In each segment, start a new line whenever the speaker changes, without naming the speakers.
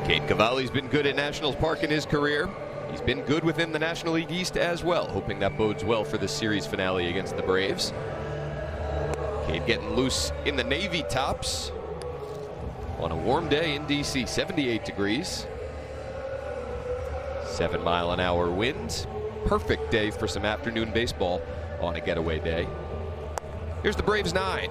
Cade Cavalli's been good at Nationals Park in his career. He's been good within the National League East as well, hoping that bodes well for the series finale against the Braves. Cade getting loose in the navy tops on a warm day in DC, 78 degrees. 7-mile-an-hour winds. Perfect day for some afternoon baseball on a getaway day. Here's the Braves 9.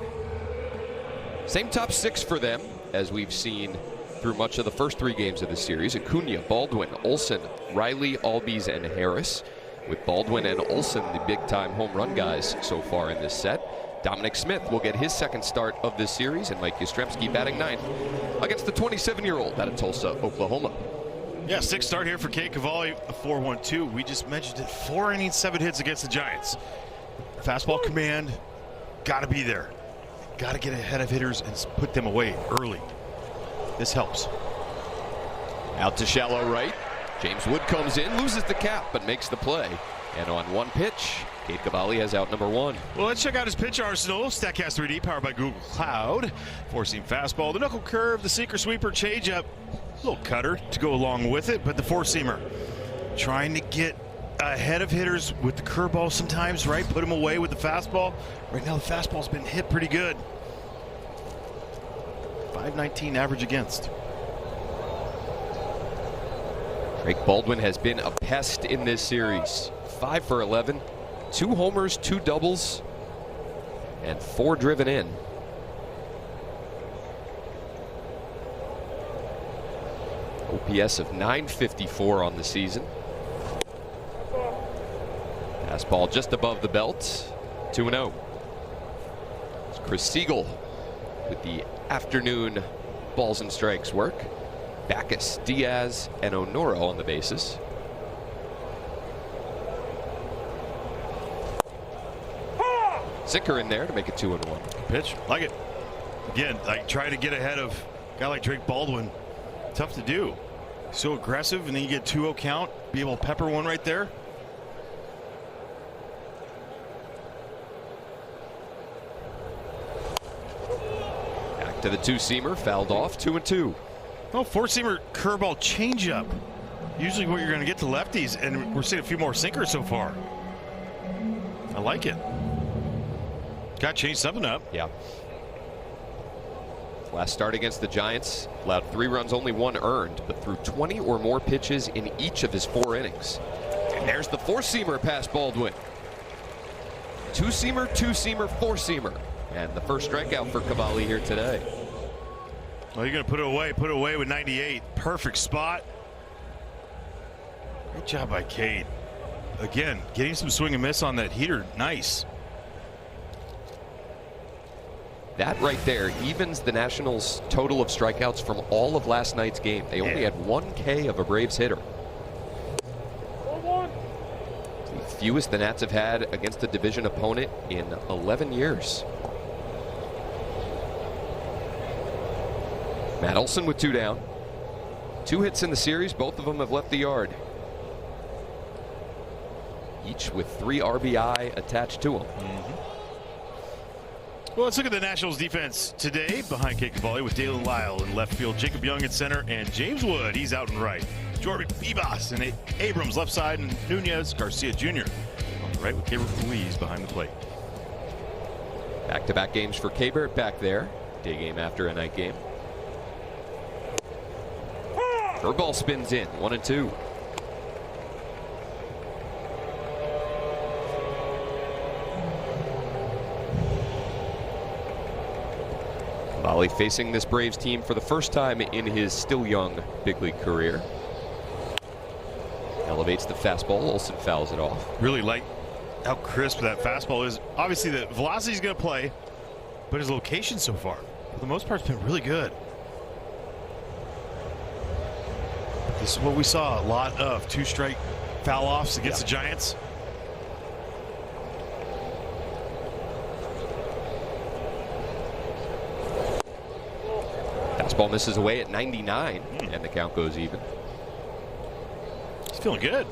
Same top 6 for them as we've seen through much of the first 3 games of the series. Acuna, Baldwin, Olson, Riley, Albies, and Harris, with Baldwin and Olson the big-time home run guys so far in this set. Dominic Smith will get his second start of this series, and Mike Yastrzemski batting 9th against the 27-year-old out of Tulsa, Oklahoma.
Yeah, 6th start here for Cade Cavalli, a 4.12. We just mentioned it. 4 innings, 7 hits against the Giants. Fastball command, got to be there. Got to get ahead of hitters and put them away early. This helps.
Out to shallow right. James Wood comes in, loses the cap, but makes the play. And on one pitch, Cade Cavalli has out number 1.
Well, let's check out his pitch arsenal. StatCast 3D, powered by Google Cloud. 4-seam fastball, the knuckle curve, the sinker sweeper, changeup, little cutter to go along with it, but the 4-seamer. Trying to get ahead of hitters with the curveball sometimes, right? Put them away with the fastball. Right now, the fastball's been hit pretty good. 519 average against.
Drake Baldwin has been a pest in this series. 5 for 11, 2 homers, 2 doubles, and 4 driven in. OPS of 954 on the season. Fastball just above the belt, 2-0. It's Chris Siegel with the afternoon balls and strikes work. Backus, Diaz, and Honora on the bases. Sinker in there to make it 2-1.
Pitch, like it. Again, like try to get ahead of a guy like Drake Baldwin. Tough to do. So aggressive, and then you get 2-0 count. Be able to pepper one right there.
Back to the 2-seamer, fouled off, 2-2.
Oh, 4-seamer curveball changeup. Usually what you're going to get to lefties, and we're seeing a few more sinkers so far. I like it. Got to change something up.
Yeah. Last start against the Giants, allowed 3 runs, only 1 earned, but threw 20 or more pitches in each of his 4 innings. And there's the 4-seamer past Baldwin. 2-seamer, 2-seamer, 4-seamer. And the first strikeout for Cavalli here today.
Well, you're going to put it away with 98. Perfect spot. Great job by Cade. Again, getting some swing and miss on that heater. Nice.
That right there evens the Nationals' total of strikeouts from all of last night's game. They only had 1 K of a Braves hitter. The fewest the Nats have had against a division opponent in 11 years. Matt Olson with 2 down. 2 hits in the series, both of them have left the yard. Each with 3 RBI attached to them.
Well, let's look at the Nationals defense today. Behind Cade Cavalli with Dalen Lyle in left field, Jacob Young in center, and James Wood, he's out and right. Jordan Vivas and Abrams left side, and Nunez Garcia Jr. on the right with Gabriel Ruiz behind the plate.
Back-to-back games for Kabert back there. Day game after a night game. Curveball spins in, 1-2. Cavalli facing this Braves team for the first time in his still young big league career. Elevates the fastball. Olson fouls it off.
Really like how crisp that fastball is. Obviously, the velocity is going to play, but his location so far, for the most part, has been really good. This is what we saw a lot of 2-strike foul offs against the Giants.
Fastball misses away at 99, and the count goes even.
He's feeling good.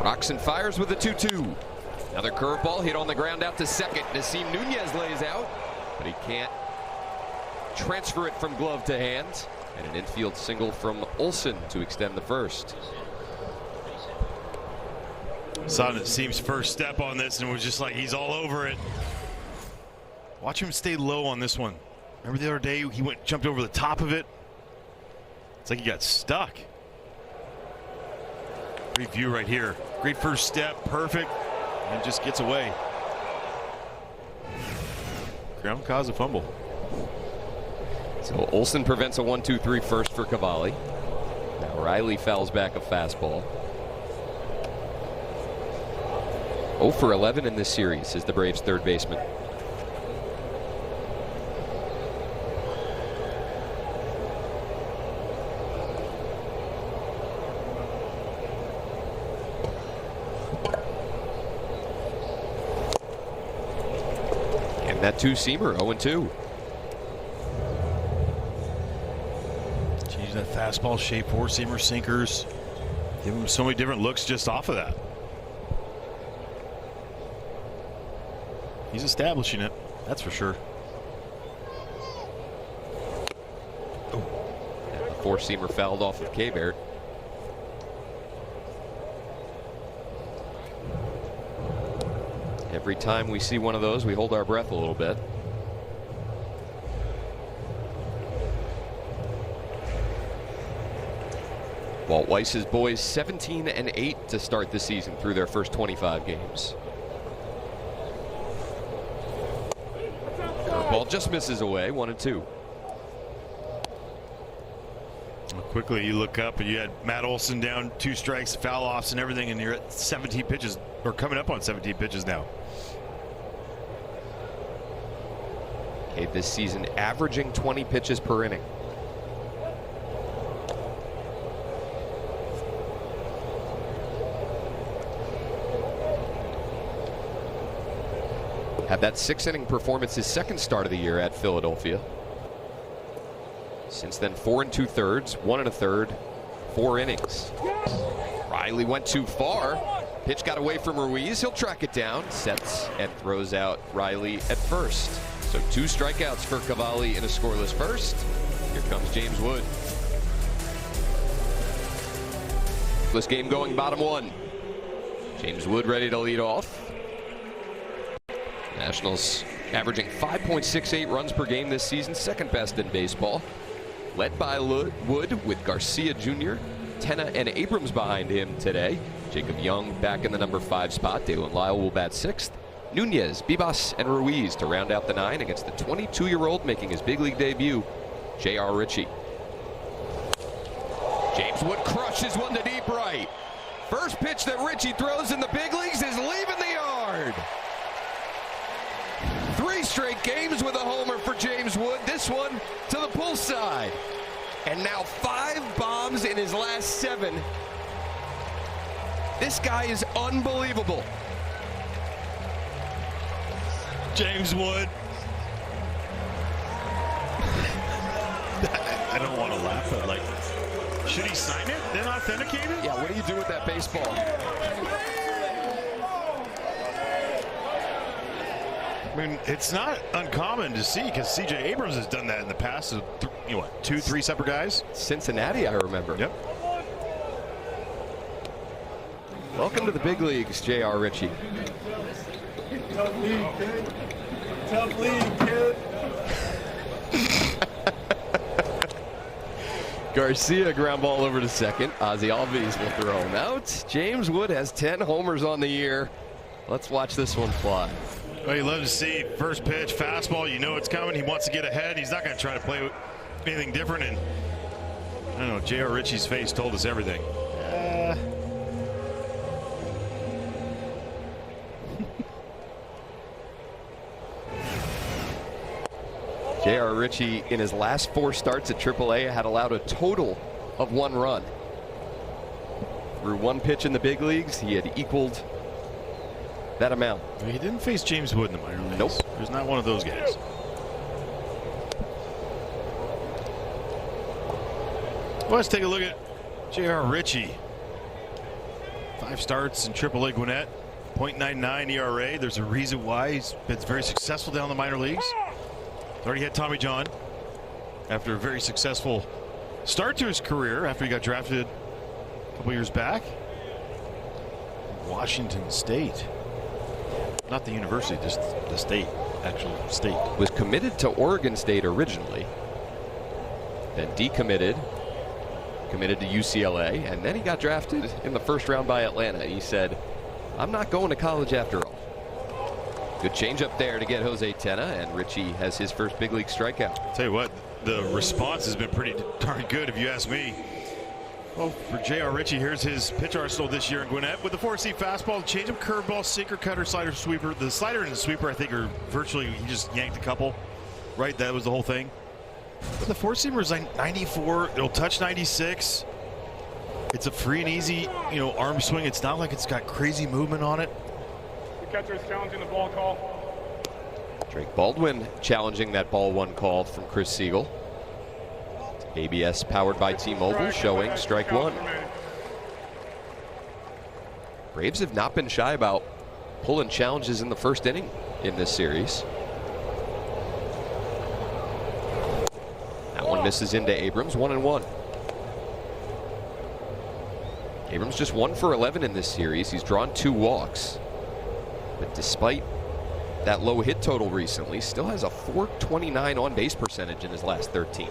Rocks and fires with a 2-2. Another curveball hit on the ground out to second. Nasim Nunez lays out, but he can't transfer it from glove to hand. And an infield single from Olsen to extend the first.
Saw Nasim's first step on this and was just like, he's all over it. Watch him stay low on this one. Remember the other day he jumped over the top of it? It's like he got stuck. Great view right here. Great first step, perfect, and just gets away. Ground caused a fumble.
So Olsen prevents a 1-2-3 first for Cavalli. Now Riley fouls back a fastball. 0 for 11 in this series is the Braves' third baseman. And that two-seamer, 0-2.
Change that fastball shape, four-seamer, sinkers. Give him so many different looks just off of that. He's establishing it, that's for sure.
Oh. And the four-seamer fouled off of K-Bear. Every time we see one of those, we hold our breath a little bit. Walt Weiss's boys 17-8 to start the season through their first 25 games. Ball just misses away, 1-2.
Quickly you look up and you had Matt Olson down 2 strikes, foul offs and everything, and you're at 17 pitches, or coming up on 17 pitches now.
Okay, this season averaging 20 pitches per inning. Had that 6-inning performance his second start of the year at Philadelphia. Since then, 4 2/3, 1 1/3, 4 innings. Riley went too far. Pitch got away from Ruiz. He'll track it down, sets and throws out Riley at first. So 2 strikeouts for Cavalli in a scoreless first. Here comes James Wood. This game going bottom 1. James Wood ready to lead off. Nationals averaging 5.68 runs per game this season, second best in baseball. Led by Wood with Garcia Jr., Tenna and Abrams behind him today. Jacob Young back in the number 5 spot. Dalen Lyle will bat 6th. Nunez, Bibas, and Ruiz to round out the 9 against the 22-year-old making his big league debut, J.R. Ritchie. James Wood crushes one to deep right. First pitch that Ritchie throws in the big leagues is leaving the yard. 3 straight games with a homer for James Wood. This one to the pull side. And now 5 bombs in his last 7. This guy is unbelievable.
James Wood. I don't want to laugh, but like, should he sign it, then authenticate it?
Yeah, what do you do with that baseball?
I mean, it's not uncommon to see because C.J. Abrams has done that in the past. So what, 2, 3 separate guys?
Cincinnati, I remember.
Yep.
Welcome to the big leagues, J.R. Ritchie.
Tough league, kid. Tough league, kid.
Garcia ground ball over to second. Ozzie Albies will throw him out. James Wood has 10 homers on the year. Let's watch this one fly.
Well, you love to see first pitch, fastball. You know it's coming. He wants to get ahead. He's not going to try to play with anything different. And I don't know, J.R. Ritchie's face told us everything.
J.R. Ritchie in his last 4 starts at AAA had allowed a total of 1 run. Through 1 pitch in the big leagues, he had equaled that amount.
He didn't face James Wood in the minor leagues.
Nope.
He's not one of those guys. Well, let's take a look at J.R. Ritchie. 5 starts in AAA Gwinnett. .99 ERA. There's a reason why he's been very successful down the minor leagues. He's already had Tommy John after a very successful start to his career after he got drafted a couple years back. Washington State. Not the university, just the state, actual state.
Was committed to Oregon State originally, then decommitted, committed to UCLA, and then he got drafted in the first round by Atlanta. He said, I'm not going to college after all. Good change up there to get Jose Tena, and Richie has his first big league strikeout.
I'll tell you what, the response has been pretty darn good if you ask me. Well, for J.R. Richie, here's his pitch arsenal this year in Gwinnett with the 4-seam fastball, changeup, curveball, sinker, cutter, slider, sweeper. The slider and the sweeper, I think, are virtually, he just yanked a couple, right? That was the whole thing. But the 4-seamer is like 94. It'll touch 96. It's a free and easy, arm swing. It's not like it's got crazy movement on it.
The catcher is challenging the ball call.
Drake Baldwin challenging that ball one call from Chris Siegel. ABS powered by T-Mobile showing strike one. Braves have not been shy about pulling challenges in the first inning in this series. That one misses into Abrams, 1-1. Abrams just 1 for 11 in this series. He's drawn 2 walks. But despite that low hit total recently, still has a .429 on base percentage in his last 13.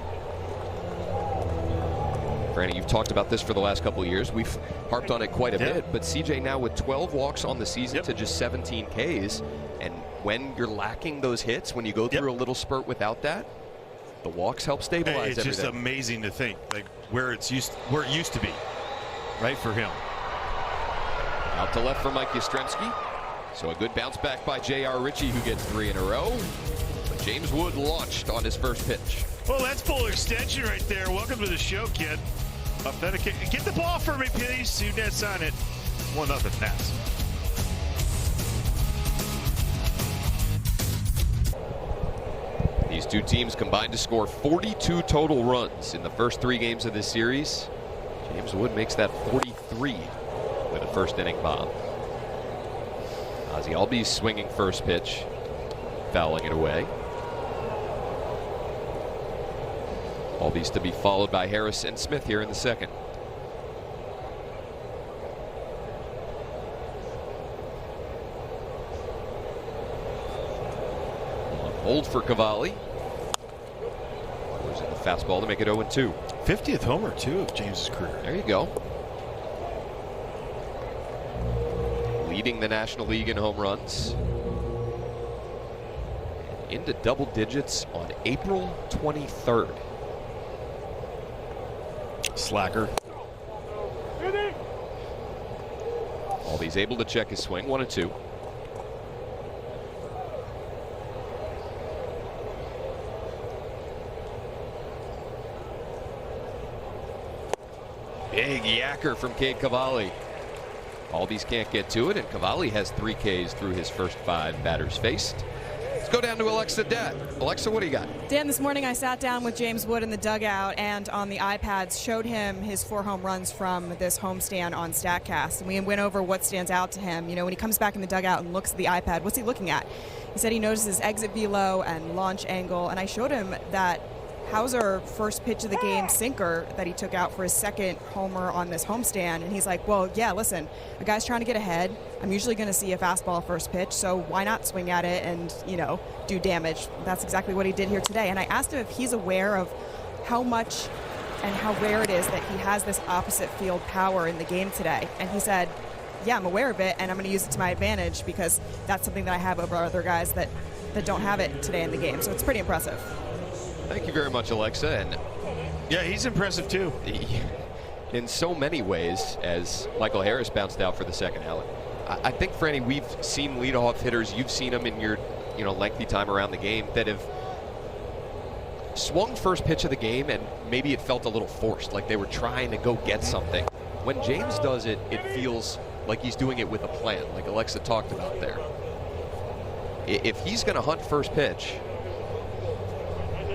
Franny, you've talked about this for the last couple of years. We've harped on it quite a bit, but CJ now with 12 walks on the season to just 17 Ks. And when you're lacking those hits, when you go through a little spurt without that, the walks help stabilize
It's
everything.
just amazing to think like where it used to be, right, for him.
Out to left for Mike Yastrzemski. So a good bounce back by J.R. Richie, who gets 3 in a row. But James Wood launched on his first pitch.
Well, that's full extension right there. Welcome to the show, kid. Authenticate. Get the ball for me, please. You net sign it. 1-0 Nats.
These two teams combined to score 42 total runs in the first 3 games of this series. James Wood makes that 43 with a first inning bomb. Ozzie Albies swinging first pitch, fouling it away. Albies to be followed by Harris and Smith here in the second. On hold for Cavalli. Goes in the fastball to make it 0-2.
50th homer, too, of James's career.
There you go. Leading the National League in home runs. Into double digits on April 23rd.
Slacker.
Albies able to check his swing, 1-2. Big yacker from Cade Cavalli. Albies can't get to it, and Cavalli has 3 Ks through his first 5 batters faced. Let's go down to Alexa Datt. Alexa, what do you got?
Dan, this morning I sat down with James Wood in the dugout and on the iPads showed him his 4 home runs from this homestand on StatCast. And we went over what stands out to him. When he comes back in the dugout and looks at the iPad, what's he looking at? He said he notices exit velo and launch angle. And I showed him that Hauser first pitch of the game sinker that he took out for his second homer on this homestand. And he's like, well, yeah, listen, a guy's trying to get ahead. I'm usually going to see a fastball first pitch, so why not swing at it and, do damage? That's exactly what he did here today. And I asked him if he's aware of how much and how rare it is that he has this opposite field power in the game today. And he said, yeah, I'm aware of it, and I'm going to use it to my advantage because that's something that I have over other guys that don't have it today in the game. So it's pretty impressive.
Thank you very much, Alexa. And
yeah, he's impressive too.
In so many ways, as Michael Harris bounced out for the second out. I think, Franny, we've seen leadoff hitters. You've seen them in your, lengthy time around the game that have swung first pitch of the game, and maybe it felt a little forced, like they were trying to go get something. When James does it, it feels like he's doing it with a plan, like Alexa talked about there. If he's going to hunt first pitch,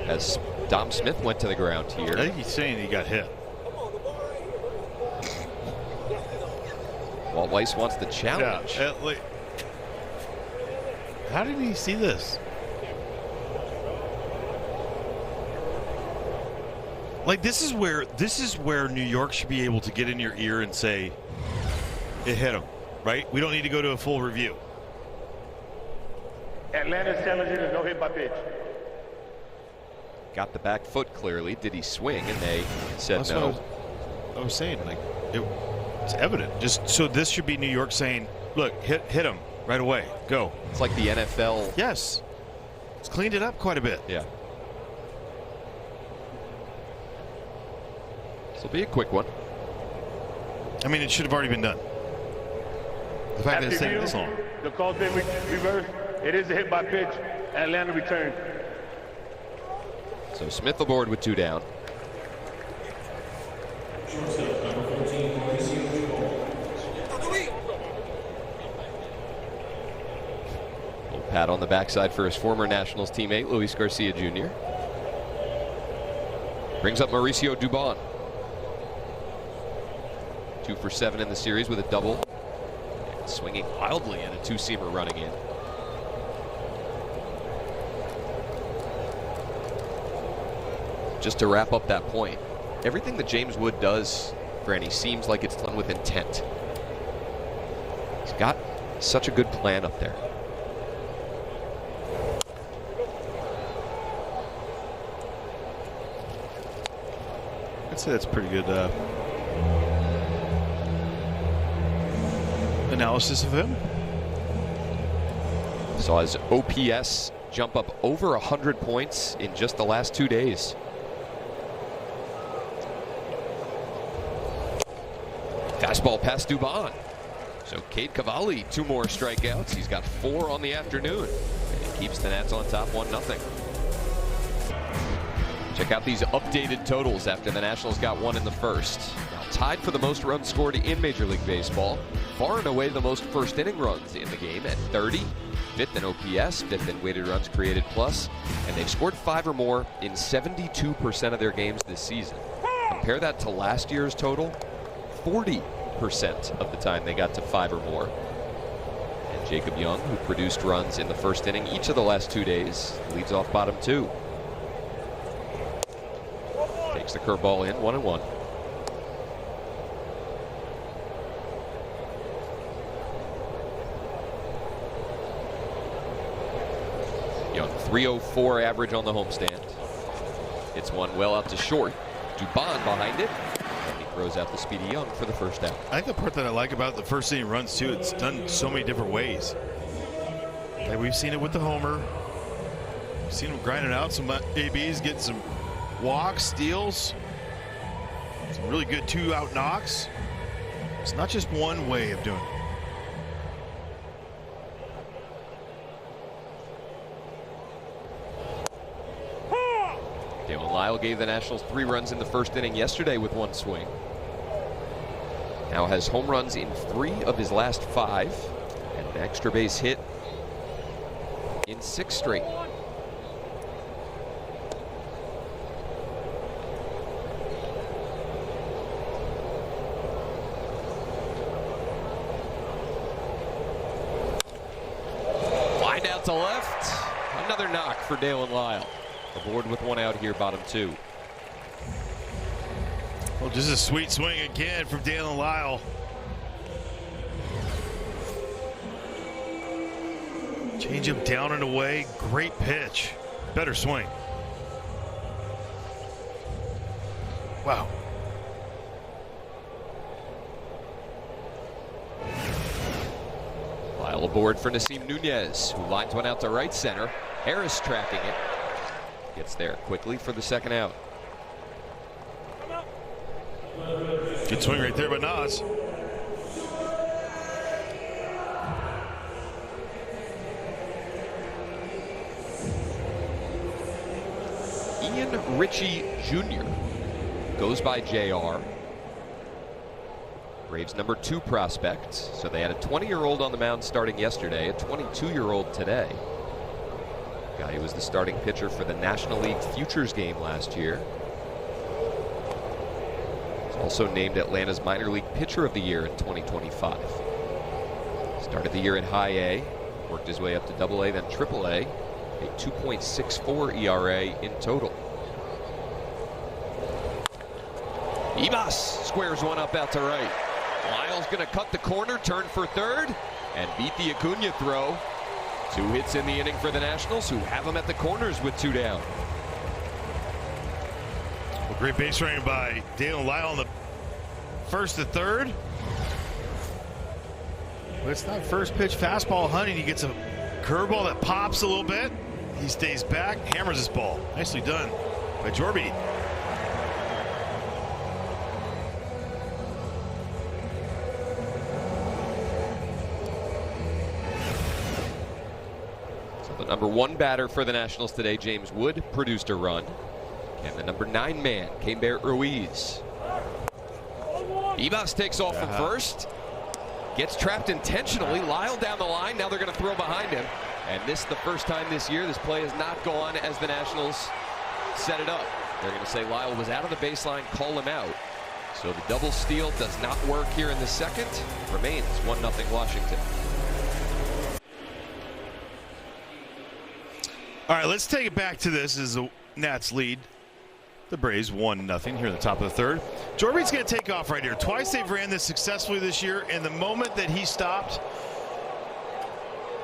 as Dom Smith went to the ground here.
I think he's saying he got hit.
Walt Weiss wants the challenge.
Yeah, How did he see this? Like, this is where New York should be able to get in your ear and say, it hit him, right? We don't need to go to a full review.
Atlanta's challenging is no hit by pitch.
Got the back foot clearly. Did he swing? And they said
That's
no.
what I was saying, like, it's evident. Just so this should be New York saying, look, hit him right away. Go.
It's like the NFL.
Yes. It's cleaned it up quite a bit.
Yeah. This will be a quick one.
I mean, it should have already been done. The fact that it's taking this long.
The call's been reversed. It is a hit by pitch. Atlanta returned.
So Smith aboard with 2 down. Little pat on the backside for his former Nationals teammate, Luis Garcia Jr. Brings up Mauricio Dubon. 2 for 7 in the series with a double. And swinging wildly and a 2-seamer running in. Just to wrap up that point, everything that James Wood does, Franny, seems like it's done with intent. He's got such a good plan up there.
I'd say that's pretty good analysis of him.
Saw his OPS jump up over 100 points in just the last 2 days. Fastball past Dubon. So Cade Cavalli, 2 more strikeouts. He's got 4 on the afternoon. And he keeps the Nats on top 1-0. Check out these updated totals after the Nationals got 1 in the first. Now tied for the most runs scored in Major League Baseball. Far and away the most first inning runs in the game at 30. 5th in OPS, 5th in weighted runs created plus. And they've scored 5 or more in 72% of their games this season. Compare that to last year's total. 40% of the time they got to 5 or more. And Jacob Young, who produced runs in the first inning each of the last 2 days, leads off bottom 2. Takes the curveball in, 1-1. Young, 304 average on the homestand. Hits one well out to short. Dubon behind it. Throws out the speedy Young for the first out.
I think the part that I like about the first inning runs too, it's done so many different ways. Like we've seen it with the homer. We've seen him grinding out some ABs, getting some walks, steals, some really good 2-out knocks. It's not just one way of doing it.
Dalen Lyle gave the Nationals 3 runs in the first inning yesterday with 1 swing. Now has home runs in 3 of his last 5 and an extra base hit in 6 straight. Fly down to left. Another knock for Dalen Lyle. Aboard with 1 out here, bottom 2.
Well, just a sweet swing again from Dalen Lyle. Change him down and away. Great pitch. Better swing. Wow.
Lyle aboard for Nasim Nunez, who lines one out to right center. Harris tracking it. Gets there quickly for the second out.
Good swing right there by Nas.
Ian Ritchie Jr. goes by JR. Braves number 2 prospect. So they had a 20-year-old on the mound starting yesterday, a 22-year-old today. Guy who was the starting pitcher for the National League Futures game last year. He's also named Atlanta's minor league pitcher of the year in 2025. Started the year in high A, Worked his way up to AA, then AAA. A 2.64 ERA in total. Imas squares one up out to right. Lyle's going to cut the corner, turn for third, and beat the Acuna throw. 2 hits in the inning for the Nationals, who have them at the corners with 2 down.
Well, great base running by Dalen Lyle on the first to third. But it's not first pitch fastball hunting. He gets a curveball that pops a little bit. He stays back, hammers his ball. Nicely done by Jorby.
The number 1 batter for the Nationals today, James Wood, produced a run. And the number 9 man, Keimber Ruiz. Imas takes off from first. Gets trapped intentionally. Lyle down the line. Now they're going to throw behind him. And this is the first time this year this play has not gone as the Nationals set it up. They're going to say Lyle was out of the baseline, call him out. So the double steal does not work here in the second. Remains 1-0 Washington.
All right, let's take it back to this as the Nats lead the Braves 1-0 here in the top of the third. Jorby's going to take off right here. Twice they've ran this successfully this year, and the moment that he stopped,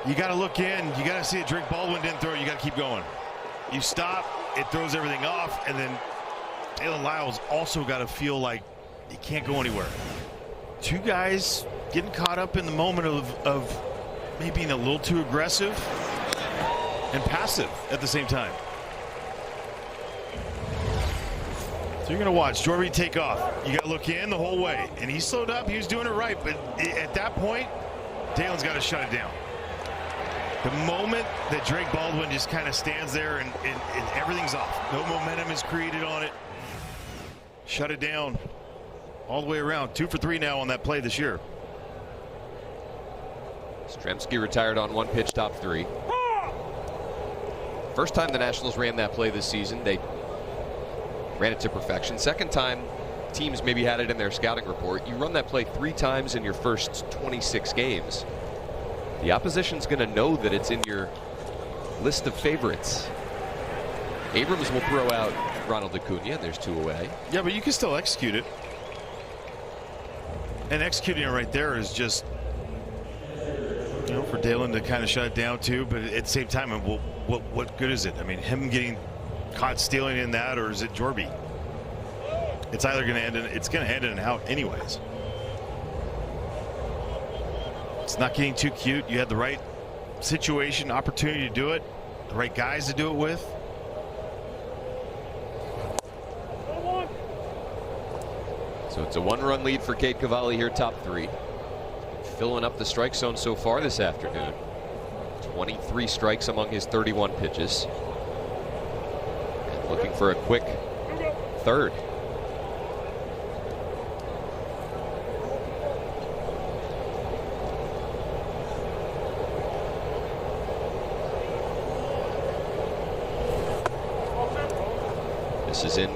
you got to look in. You got to see that Drake Baldwin didn't throw. You got to keep going. You stop, it throws everything off, and then Dalen Lyle's also got to feel like he can't go anywhere. 2 guys getting caught up in the moment of maybe being a little too aggressive and passive at the same time. So you're going to watch Jorby take off. You got to look in the whole way. And he slowed up. He was doing it right. But at that point, Dalen's got to shut it down. The moment that Drake Baldwin just kind of stands there and everything's off. No momentum is created on it. Shut it down all the way around. 2 for 3 now on that play this year.
Stremski retired on 1 pitch, top 3. First time the Nationals ran that play this season, they ran it to perfection. Second time, teams maybe had it in their scouting report. You run that play 3 times in your first 26 games. The opposition's going to know that it's in your list of favorites. Abrams will throw out Ronald Acuna. There's 2 away.
Yeah, but you can still execute it. And executing it right there is just, you know, for Dalen to kind of shut it down too. But at the same time, what good is it? I mean, him getting caught stealing in that, or is it Jorby? It's either going to end in an out anyways. It's not getting too cute. You had the right situation, opportunity to do it, the right guys to do it with.
So it's a 1-run lead for Cade Cavalli here, top 3. Filling up the strike zone so far this afternoon. 23 strikes among his 31 pitches. And looking for a quick third. This is in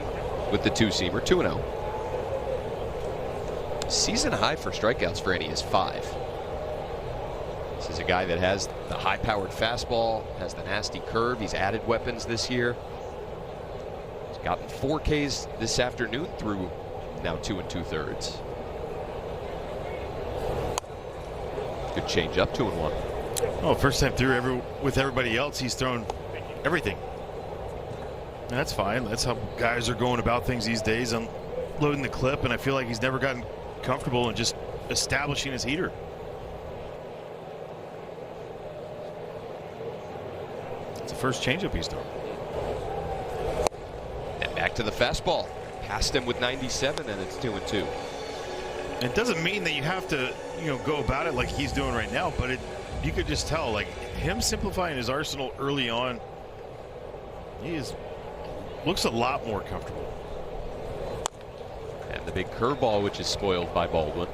with the 2-seamer, 2-0. Season high for strikeouts for Annie is 5. This is a guy that has the high-powered fastball, has the nasty curve. He's added weapons this year. He's gotten 4 Ks this afternoon through now 2 2/3. Good change up, 2-1.
Oh, first time through with everybody else, he's thrown everything. And that's fine. That's how guys are going about things these days. Unloading the clip, and I feel like he's never gotten comfortable in just establishing his heater. It's the first changeup he's thrown.
And back to the fastball. Passed him with 97, and it's 2-2.
It doesn't mean that you have to, go about it like he's doing right now, but you could just tell, like, him simplifying his arsenal early on, looks a lot more comfortable.
And the big curveball, which is spoiled by Baldwin.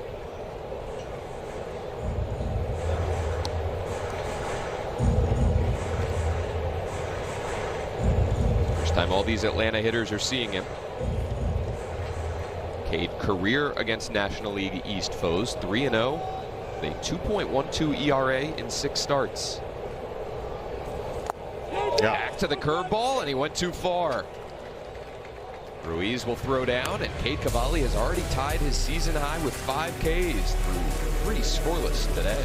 First time all these Atlanta hitters are seeing him. Cade, career against National League East foes, 3-0, with a 2.12 ERA in 6 starts.
Yeah.
Back to the curveball, and he went too far. Ruiz will throw down, and Cade Cavalli has already tied his season high with 5 Ks through 3 scoreless today.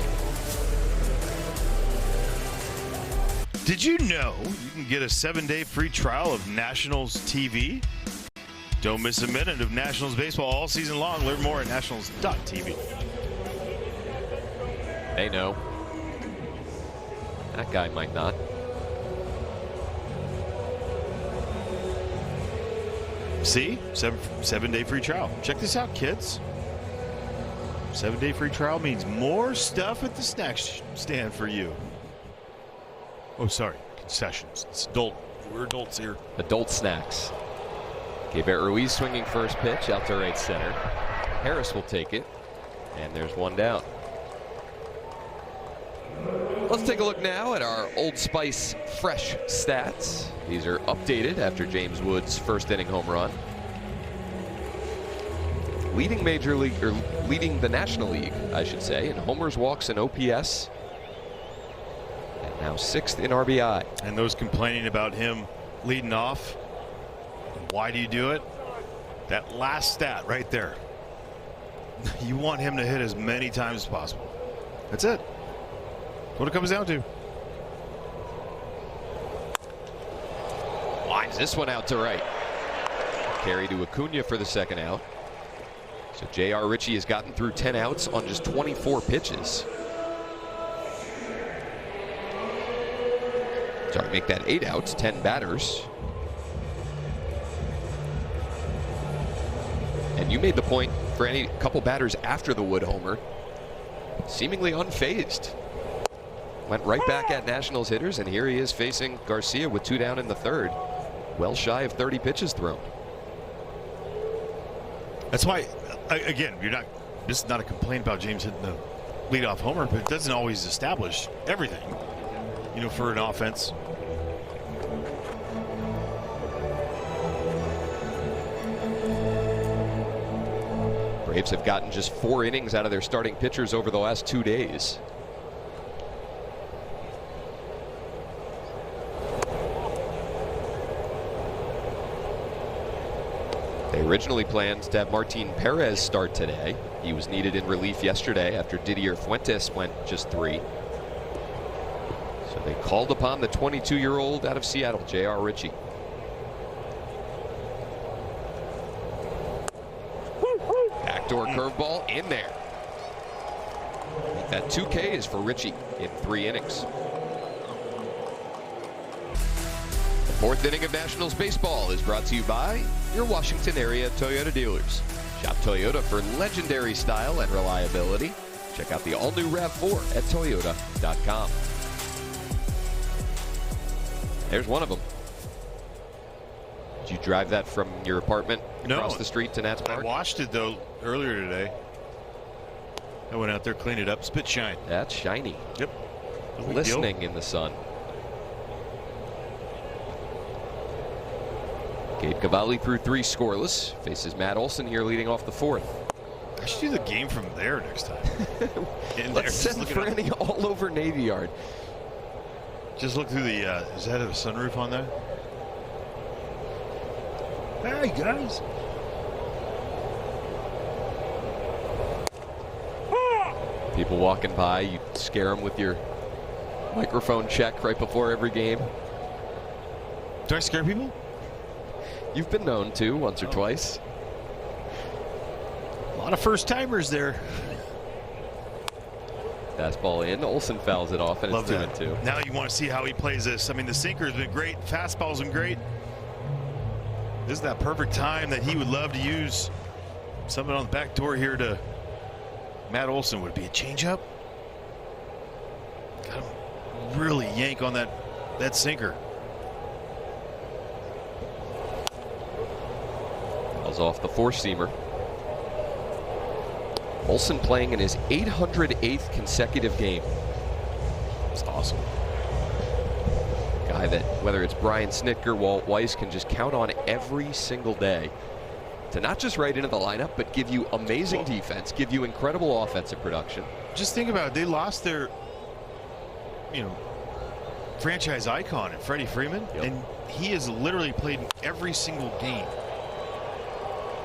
Did you know you can get a 7-day free trial of Nationals TV? Don't miss a minute of Nationals baseball all season long. Learn more at nationals.tv.
They know. That guy might not.
See? 7-day free trial. Check this out, kids. 7-day free trial means more stuff at the snack stand for you. Oh, sorry. Concessions. It's adult. We're adults here.
Adult snacks. Gabriel Ruiz swinging first pitch out to right center. Harris will take it, and there's one down. Let's take a look now at our Old Spice fresh stats. These are updated after James Wood's first inning home run. Leading Major League, or leading the National League, I should say, in homers, walks, and OPS. And now 6th in RBI.
And those complaining about him leading off, why do you do it? That last stat right there. You want him to hit as many times as possible. That's it. That's what it comes down to.
Lines this one out to right. Carry to Acuna for the second out. So J.R. Ritchie has gotten through 10 outs on just 24 pitches. Sorry, make that 8 outs, 10 batters. And you made the point for any couple batters after the Wood homer. Seemingly unfazed. Went right back at Nationals hitters, and here he is facing Garcia with 2 down in the 3rd. Well shy of 30 pitches thrown.
That's why, again, this is not a complaint about James hitting the leadoff homer, but it doesn't always establish everything, for an offense.
Braves have gotten just 4 innings out of their starting pitchers over the last 2 days. They originally planned to have Martin Perez start today. He was needed in relief yesterday after Didier Fuentes went just 3. So they called upon the 22-year-old out of Seattle, J.R. Ritchie. Backdoor curveball in there. That 2K is for Ritchie in 3 innings. The 4th inning of Nationals baseball is brought to you by your Washington area Toyota dealers. Shop Toyota for legendary style and reliability. Check out the all-new RAV4 at toyota.com. There's one of them. Did you drive that from your apartment across the street to Nats Park?
I watched it, though, earlier today. I went out there, cleaned it up. Spit shine.
That's shiny.
Yep.
Glistening in the sun. Cade Cavalli through 3 scoreless. Faces Matt Olson here leading off the 4th.
I should do the game from there next time.
Let's send Franny all over Navy Yard.
Just look through the, is that a sunroof on there? Hey, guys.
People walking by, you scare them with your microphone check right before every game.
Do I scare people?
You've been known to once or twice.
A lot of first-timers there.
Fastball in. Olsen fouls it off, and
Love
it's 2-2.
Now you want to see how he plays this. I mean, the sinker has been great. Fastball's been great. This is that perfect time that he would love to use something on the back door here to Matt Olson. Would it be a changeup? Got him really yank on that sinker.
Fouls off the 4-seamer. Olsen playing in his 808th consecutive game.
It's awesome.
Guy that, whether it's Brian Snitker, Walt Weiss, can just count on every single day to not just right into the lineup, but give you amazing defense, give you incredible offensive production.
Just think about it. They lost their, franchise icon in Freddie Freeman,
Yep.
and he has literally played in every single game.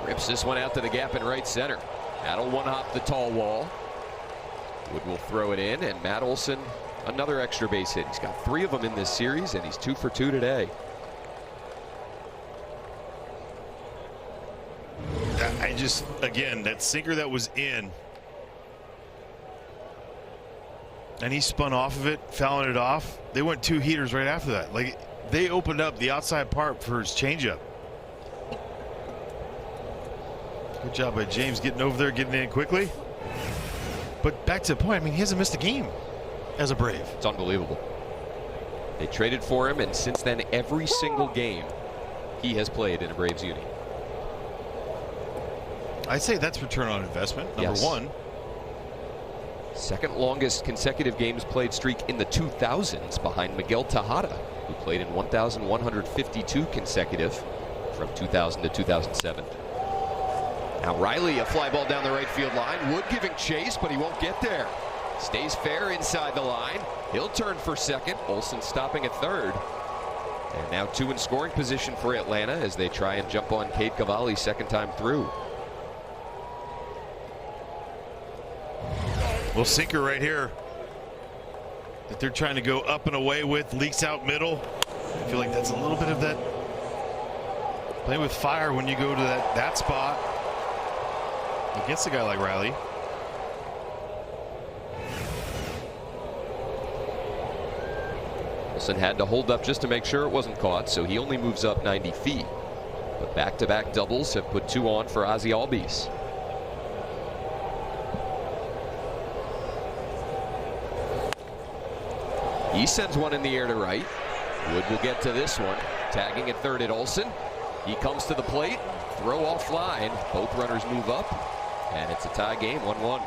Rips this one out to the gap in right center. That'll one-hop the tall wall. Wood will throw it in, and Matt Olson, another extra base hit. He's got 3 of them in this series, and he's 2 for 2 today.
I just, again, that sinker that was in, and he spun off of it, fouling it off. They went 2 heaters right after that. Like, they opened up the outside part for his changeup. Good job by James getting over there, getting in quickly. But back to the point, I mean, he hasn't missed a game as a Brave.
It's unbelievable. They traded for him, and since then, every single game he has played in a Braves uni.
I'd say that's return on investment, number
Yes.
1.
Second longest consecutive games played streak in the 2000s behind Miguel Tejada, who played in 1,152 consecutive from 2000 to 2007. Now Riley, a fly ball down the right field line. Wood giving chase, but he won't get there. Stays fair inside the line. He'll turn for second. Olson stopping at third. And now 2 in scoring position for Atlanta as they try and jump on Cade Cavalli second time through.
Well, sinker right here that they're trying to go up and away with, leaks out middle. I feel like that's a little bit of that play with fire when you go to that spot against a guy like Riley.
Olson had to hold up just to make sure it wasn't caught, so he only moves up 90 feet. But back-to-back doubles have put 2 on for Ozzie Albies. He sends one in the air to right. Wood will get to this one. Tagging at third at Olson. He comes to the plate. Throw off line. Both runners move up. And it's a tie game, 1-1.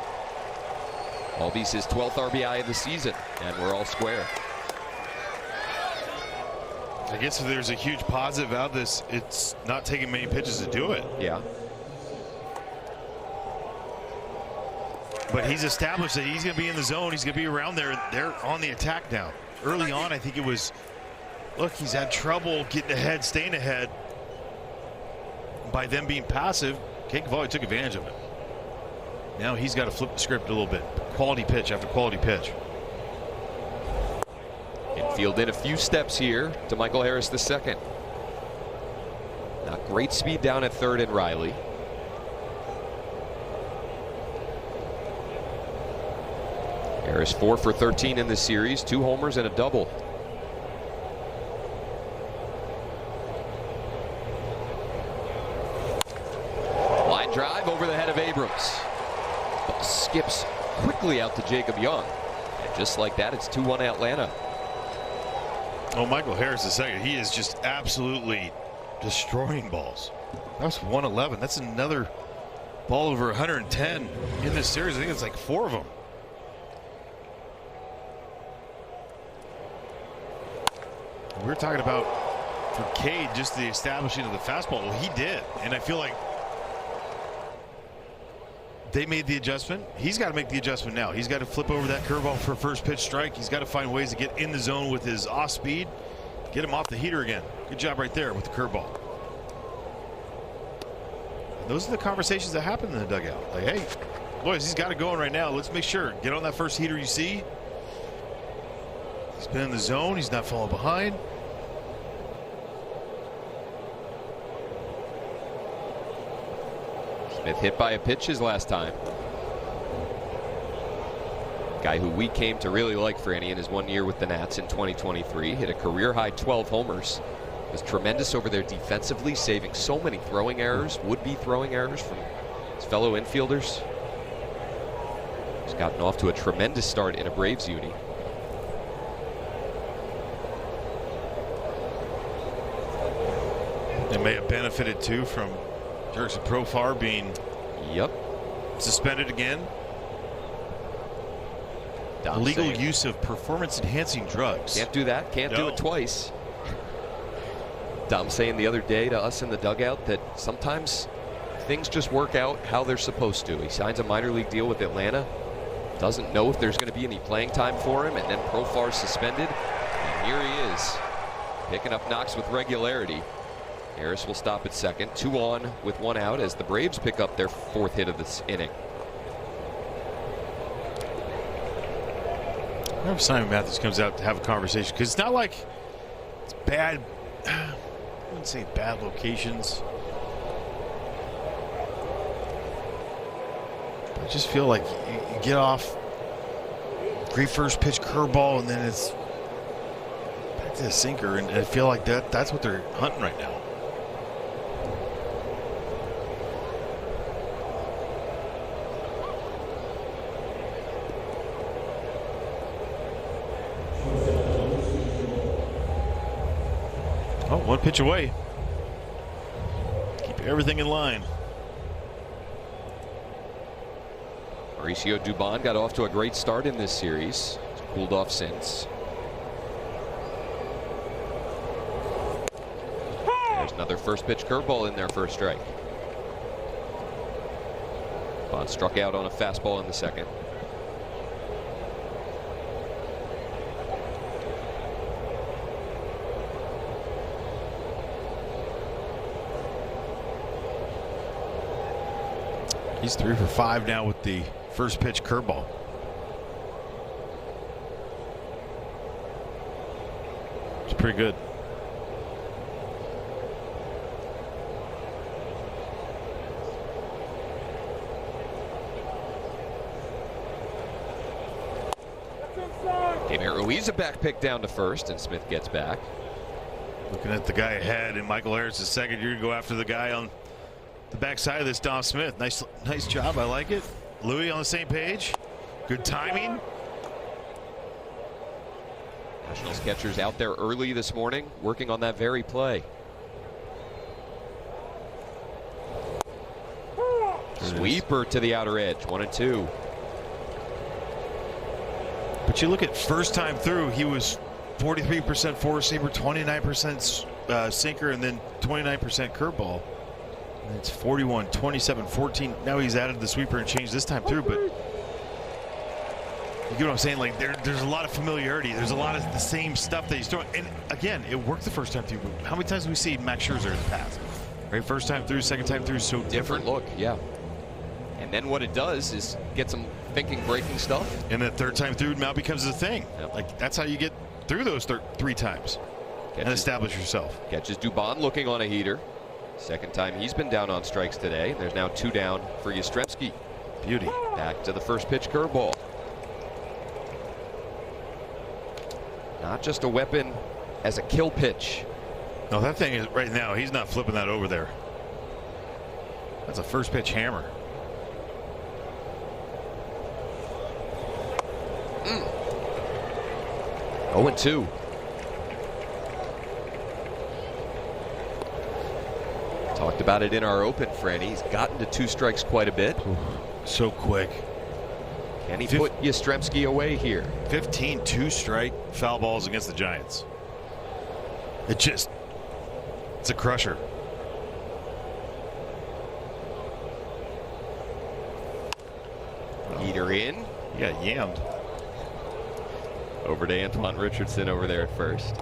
Albies his 12th RBI of the season. And we're all square.
I guess if there's a huge positive out of this, it's not taking many pitches to do it.
Yeah.
But he's established that he's going to be in the zone. He's going to be around there. They're on the attack now. Early on, I think it was, look, he's had trouble getting ahead, staying ahead. By them being passive, Cade Cavalli took advantage of it. Now he's got to flip the script a little bit. Quality pitch after quality pitch.
Infield in a few steps here to Michael Harris II. Not great speed down at third and Riley. Harris 4 for 13 in this series, 2 homers and a double. Line drive over the head of Abrams. Ball skips quickly out to Jacob Young. And just like that, it's 2-1 Atlanta.
Oh, Michael Harris II, he is just absolutely destroying balls. That's 111. That's another ball over 110 in this series. I think it's like 4 of them. We were talking about for Cade just the establishing of the fastball. Well, he did, and I feel like they made the adjustment. He's got to make the adjustment now. He's got to flip over that curveball for a first pitch strike. He's got to find ways to get in the zone with his off speed, get him off the heater again. Good job right there with the curveball. Those are the conversations that happen in the dugout. Like, hey, boys, he's got it going right now. Let's make sure. Get on that first heater you see. He's been in the zone. He's not falling behind.
Smith hit by a pitch his last time. Guy who we came to really like, Franny, in his 1 year with the Nats in 2023. Hit a career-high 12 homers. Was tremendous over there defensively, saving so many throwing errors, would-be throwing errors from his fellow infielders. He's gotten off to a tremendous start in a Braves uni.
It may have benefited too from Jurickson Profar being suspended again.
Dom
Legal
saying,
use of performance-enhancing drugs.
can't do that. Can't do
No.
it twice. Dom saying the other day to us in the dugout that sometimes things just work out how they're supposed to. He signs a minor league deal with Atlanta. Doesn't know if there's going to be any playing time for him, and then Profar's suspended. And here he is, picking up knocks with regularity. Harris will stop at second. 2 on with 1 out as the Braves pick up their 4th hit of this inning.
I wonder if Simon Matthews comes out to have a conversation, because it's not like it's bad. I wouldn't say bad locations. I just feel like you get off great first pitch curveball, and then it's back to the sinker, and I feel like that's what they're hunting right now. Oh, 1 pitch away. Keep everything in line.
Mauricio Dubon got off to a great start in this series. He's cooled off since. There's another first pitch curveball in there for a strike. Dubon struck out on a fastball in the second.
He's 3 for 5 now with the first pitch curveball. It's pretty good.
Damian Ruiz a back pick down to first, and Smith gets back.
Looking at the guy ahead, and Michael Harris is second. You're going to go after the guy on the backside of this, Dom Smith. Nice job. I like it. Louis on the same page. Good timing.
Nationals catchers out there early this morning working on that very play. Sweeper to the outer edge. 1-2.
But you look at first time through, he was 43% four-seamer, 29% sinker, and then 29% curveball. It's 41, 27, 14. Now he's added the sweeper and changed this time through, but you get what I'm saying? Like there's a lot of familiarity. There's a lot of the same stuff that he's throwing. And again, it worked the first time through. How many times have we seen Max Scherzer in the past? Right, first time through, second time through, so different
look, yeah. And then what it does is get some thinking, breaking stuff.
And the third time through now becomes a thing.
Yep.
Like that's how you get through those 3 times and establish yourself.
Catches Dubon looking on a heater. Second time he's been down on strikes today. There's now 2 down for Yastrzemski.
Beauty.
Back to the first pitch curveball. Not just a weapon as a kill pitch.
No, that thing is right now. He's not flipping that over there. That's a first pitch hammer.
0-2. Talked about it in our open, Franny. He's gotten to 2 strikes quite a bit.
So quick.
Can he put Yastrzemski away here?
15 2-strike foul balls against the Giants. It's a crusher.
Heater in.
He got yammed.
Over to Antoine Richardson over there at first.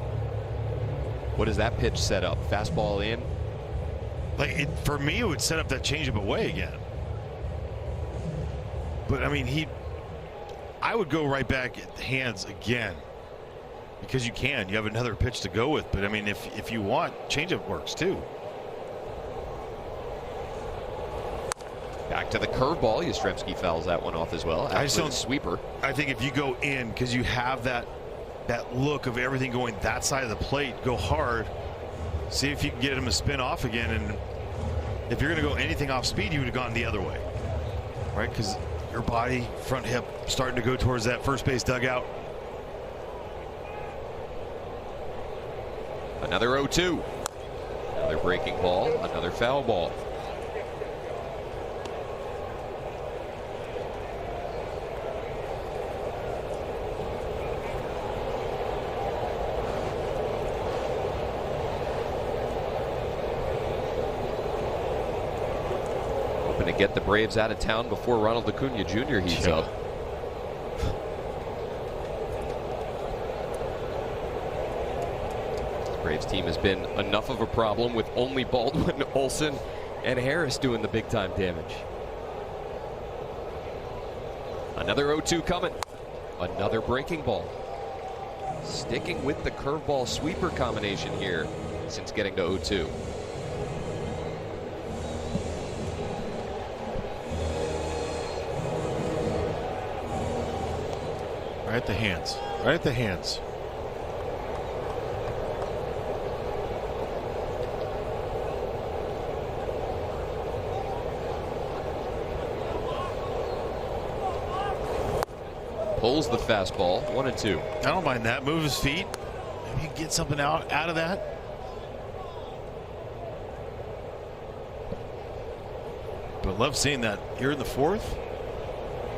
What does that pitch set up? Fastball in.
Like for me, it would set up that changeup away again. But I mean, I would go right back at hands again because you have another pitch to go with. But I mean, if you want, changeup works too.
Back to the curveball. Yastrzemski fouls that one off as well.
I just don't
sweeper.
I think if you go in because you have that look of everything going that side of the plate, go hard. See if you can get him to spin off again, and if you're going to go anything off speed, you would have gone the other way, right? Because your body, front hip, starting to go towards that first base dugout.
Another 0-2. Another breaking ball, another foul ball. To get the Braves out of town before Ronald Acuna Jr. heats up. Braves team has been enough of a problem with only Baldwin, Olsen, and Harris doing the big-time damage. Another 0-2 coming. Another breaking ball. Sticking with the curveball sweeper combination here since getting to 0-2.
Right at the hands. Right at the hands.
Pulls the fastball, 1-2.
I don't mind that. Move his feet. Maybe you can get something out of that. But love seeing that here in the fourth.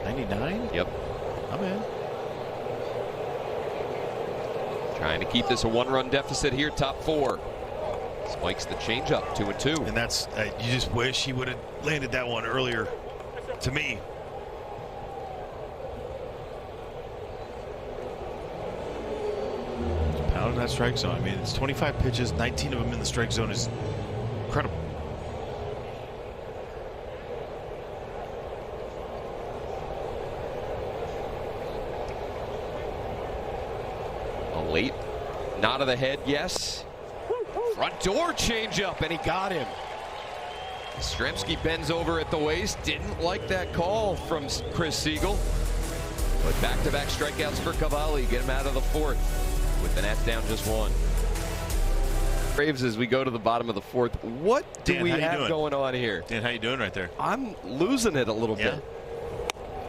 99?
Yep.
I'm in.
Trying to keep this a one-run deficit here, top 4. Spikes the changeup, 2-2.
And that's, you just wish he would have landed that one earlier, to me. Pounding that strike zone. I mean, it's 25 pitches, 19 of them in the strike zone is incredible.
Late nod of the head, yes. Front door changeup, and he got him. Yastrzemski bends over at the waist. Didn't like that call from Chris Siegel. But back-to-back strikeouts for Cavalli. Get him out of the fourth with the Nats down just 1. Braves as we go to the bottom of the fourth. What do
Dan,
we
how you
have
doing?
going on here?
Dan, how you doing right there?
I'm losing it a little bit.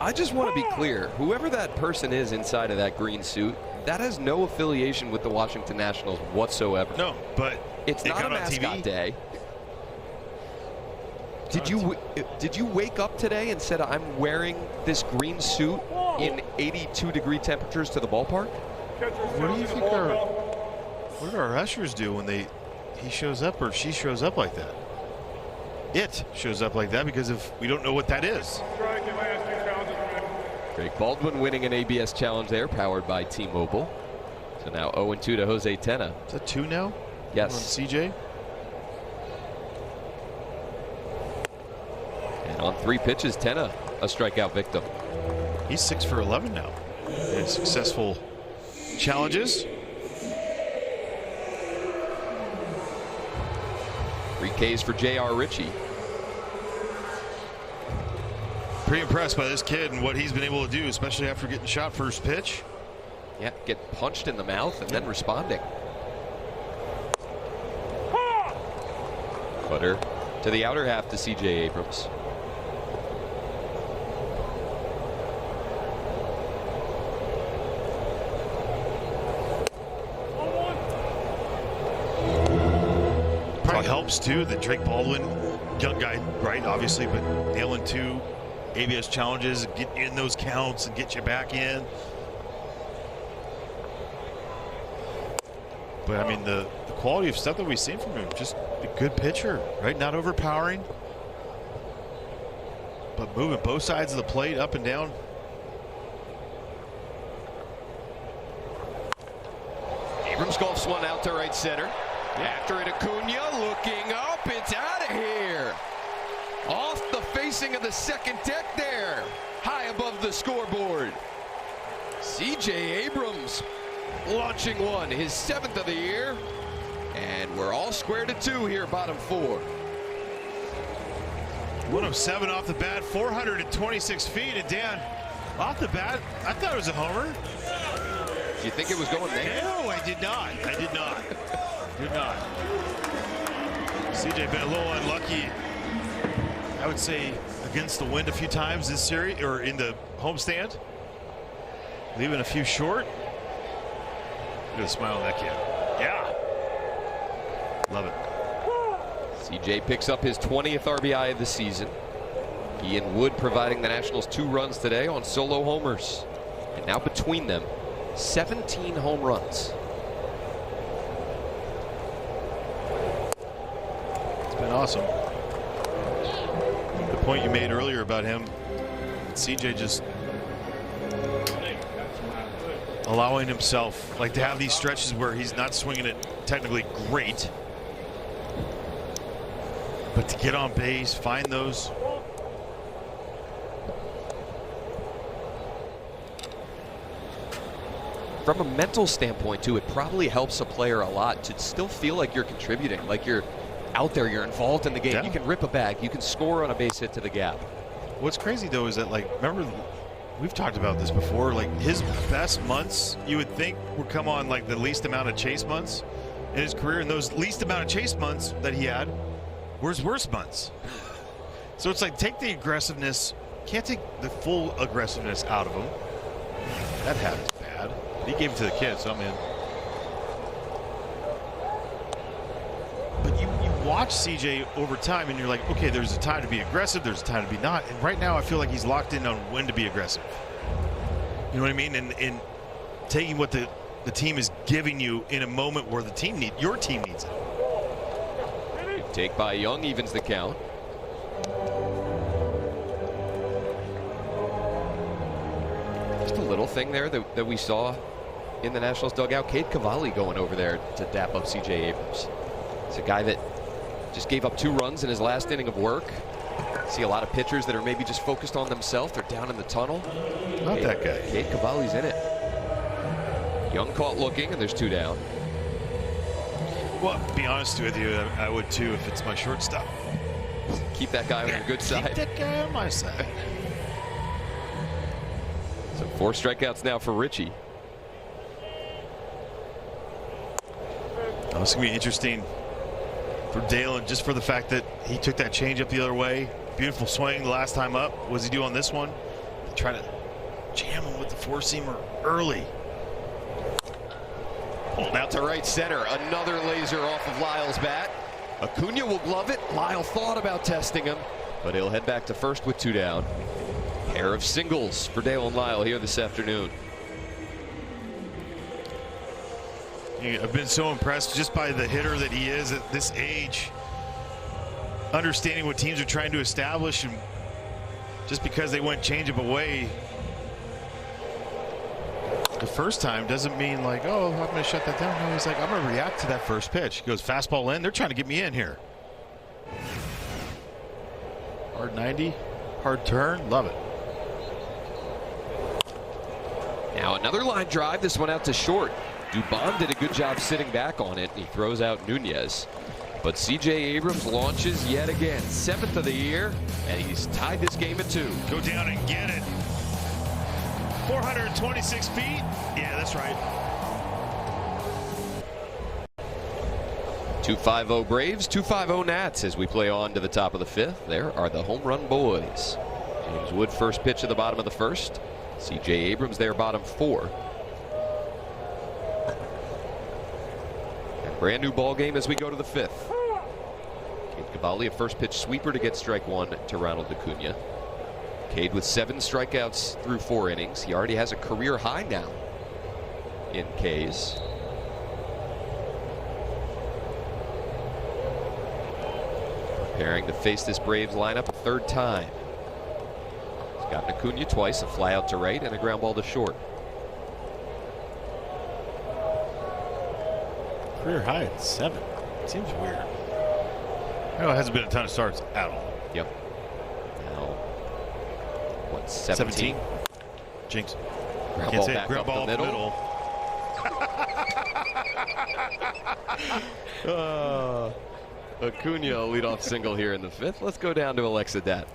I just want to be clear. Whoever that person is inside of that green suit, that has no affiliation with the Washington Nationals whatsoever.
No, but
it's not a mascot day. Did you wake up today and said, I'm wearing this green suit in 82-degree temperatures to the ballpark?
What do you think what do our ushers do when he shows up or she shows up like that? It shows up like that because if we don't know what that is.
Drake Baldwin winning an ABS challenge there, powered by T-Mobile. So now 0-2 to Jose Tena.
Is that 2 now?
Yes.
On CJ?
And on 3 pitches, Tena a strikeout victim.
He's 6 for 11 now. And successful challenges.
3 Ks for J.R. Ritchie.
Pretty impressed by this kid and what he's been able to do, especially after getting shot first pitch.
Yeah, get punched in the mouth and then responding. Cutter to the outer half to C.J. Abrams.
Probably helps too that Drake Baldwin, young guy, right, obviously, but nailing 2 ABS challenges, get in those counts and get you back in. But I mean, the quality of stuff that we've seen from him, just a good pitcher, right? Not overpowering, but moving both sides of the plate up and down.
Abrams golfs one out to right center. After it, Acuna looking up. It's out of here. Off the facing of the second deck there. High above the scoreboard. C.J. Abrams launching one, his 7th of the year. And we're all square to 2 here, bottom 4.
107 off the bat, 426 feet. And Dan, off the bat, I thought it was a homer.
Do you think it was going there?
No, I did not. I did not. Did not. CJ been a little unlucky, I would say, against the wind a few times this series, or in the homestand. Leaving a few short. Look at the smile on that kid. Yeah. Love it.
CJ picks up his 20th RBI of the season. Ian Wood providing the Nationals 2 runs today on solo homers. And now between them, 17 home runs.
It's been awesome. The point you made earlier about him, CJ just allowing himself, like, to have these stretches where he's not swinging it technically great, but to get on base, find those.
From a mental standpoint, too, it probably helps a player a lot to still feel like you're contributing, like you're out there, you're involved in the game.
Yeah.
You can rip a bag, you can score on a base hit to the gap.
What's crazy, though, is that, like, remember, we've talked about this before, like, his best months, you would think, would come on, like, the least amount of chase months in his career, and those least amount of chase months that he had were his worst months. So it's like, take the aggressiveness, can't take the full aggressiveness out of him. That hat is bad. He gave it to the kid, so I'm in. But you watch CJ over time, and you're like, okay, there's a time to be aggressive, there's a time to be not. And right now, I feel like he's locked in on when to be aggressive. You know what I mean? And taking what the team is giving you in a moment where your team needs it.
Take by Young evens the count. Just a little thing there that we saw in the Nationals dugout. Cade Cavalli going over there to dap up C.J. Abrams. It's a guy that just gave up 2 runs in his last inning of work. See a lot of pitchers that are maybe just focused on themselves. They're down in the tunnel.
Not that guy.
Cade Cavalli's in it. Young caught looking, and there's 2 down.
Well, to be honest with you, I would too if it's my shortstop.
Keep that guy on your good side.
Keep that guy on my side.
So 4 strikeouts now for Richie.
Oh, it's going to be interesting for Dale, and just for the fact that he took that change up the other way. Beautiful swing the last time up. What does he do on this one? Try to jam him with the 4-seamer early.
Pulled out to right center. Another laser off of Lyle's bat. Acuna will glove it. Lyle thought about testing him, but he'll head back to first with 2 down. Pair of singles for Dale and Lyle here this afternoon.
I've been so impressed just by the hitter that he is at this age, understanding what teams are trying to establish, and just because they went change-up away the first time doesn't mean like, oh, I'm going to shut that down. No, he's like, I'm going to react to that first pitch. He goes fastball in. They're trying to get me in here. Hard 90, hard turn, love it.
Now another line drive, this one out to short. Dubon did a good job sitting back on it, and he throws out Nunez. But C.J. Abrams launches yet again. 7th of the year, and he's tied this game at 2.
Go down and get it. 426 feet. Yeah, that's right.
2-5-0 Braves, 2-5-0 Nats as we play on to the top of the 5th. There are the home run boys. James Wood first pitch at the bottom of the 1st. C.J. Abrams there bottom 4. Brand new ball game as we go to the 5th. Cade Cavalli, a first pitch sweeper to get strike 1 to Ronald Acuna. Cade with 7 strikeouts through 4 innings. He already has a career high now in Ks. Preparing to face this Braves lineup a 3rd time. He's got Acuna twice, a fly out to right and a ground ball to short.
Career high at 7. Seems weird. No, it hasn't been a ton of starts at all.
Yep. Now, what, 17?
Jinx.
Ground
Can't
ball
say
back
ground
up
ball
the middle. Acuna, a leadoff single here in the 5th. Let's go down to Alexa Dat.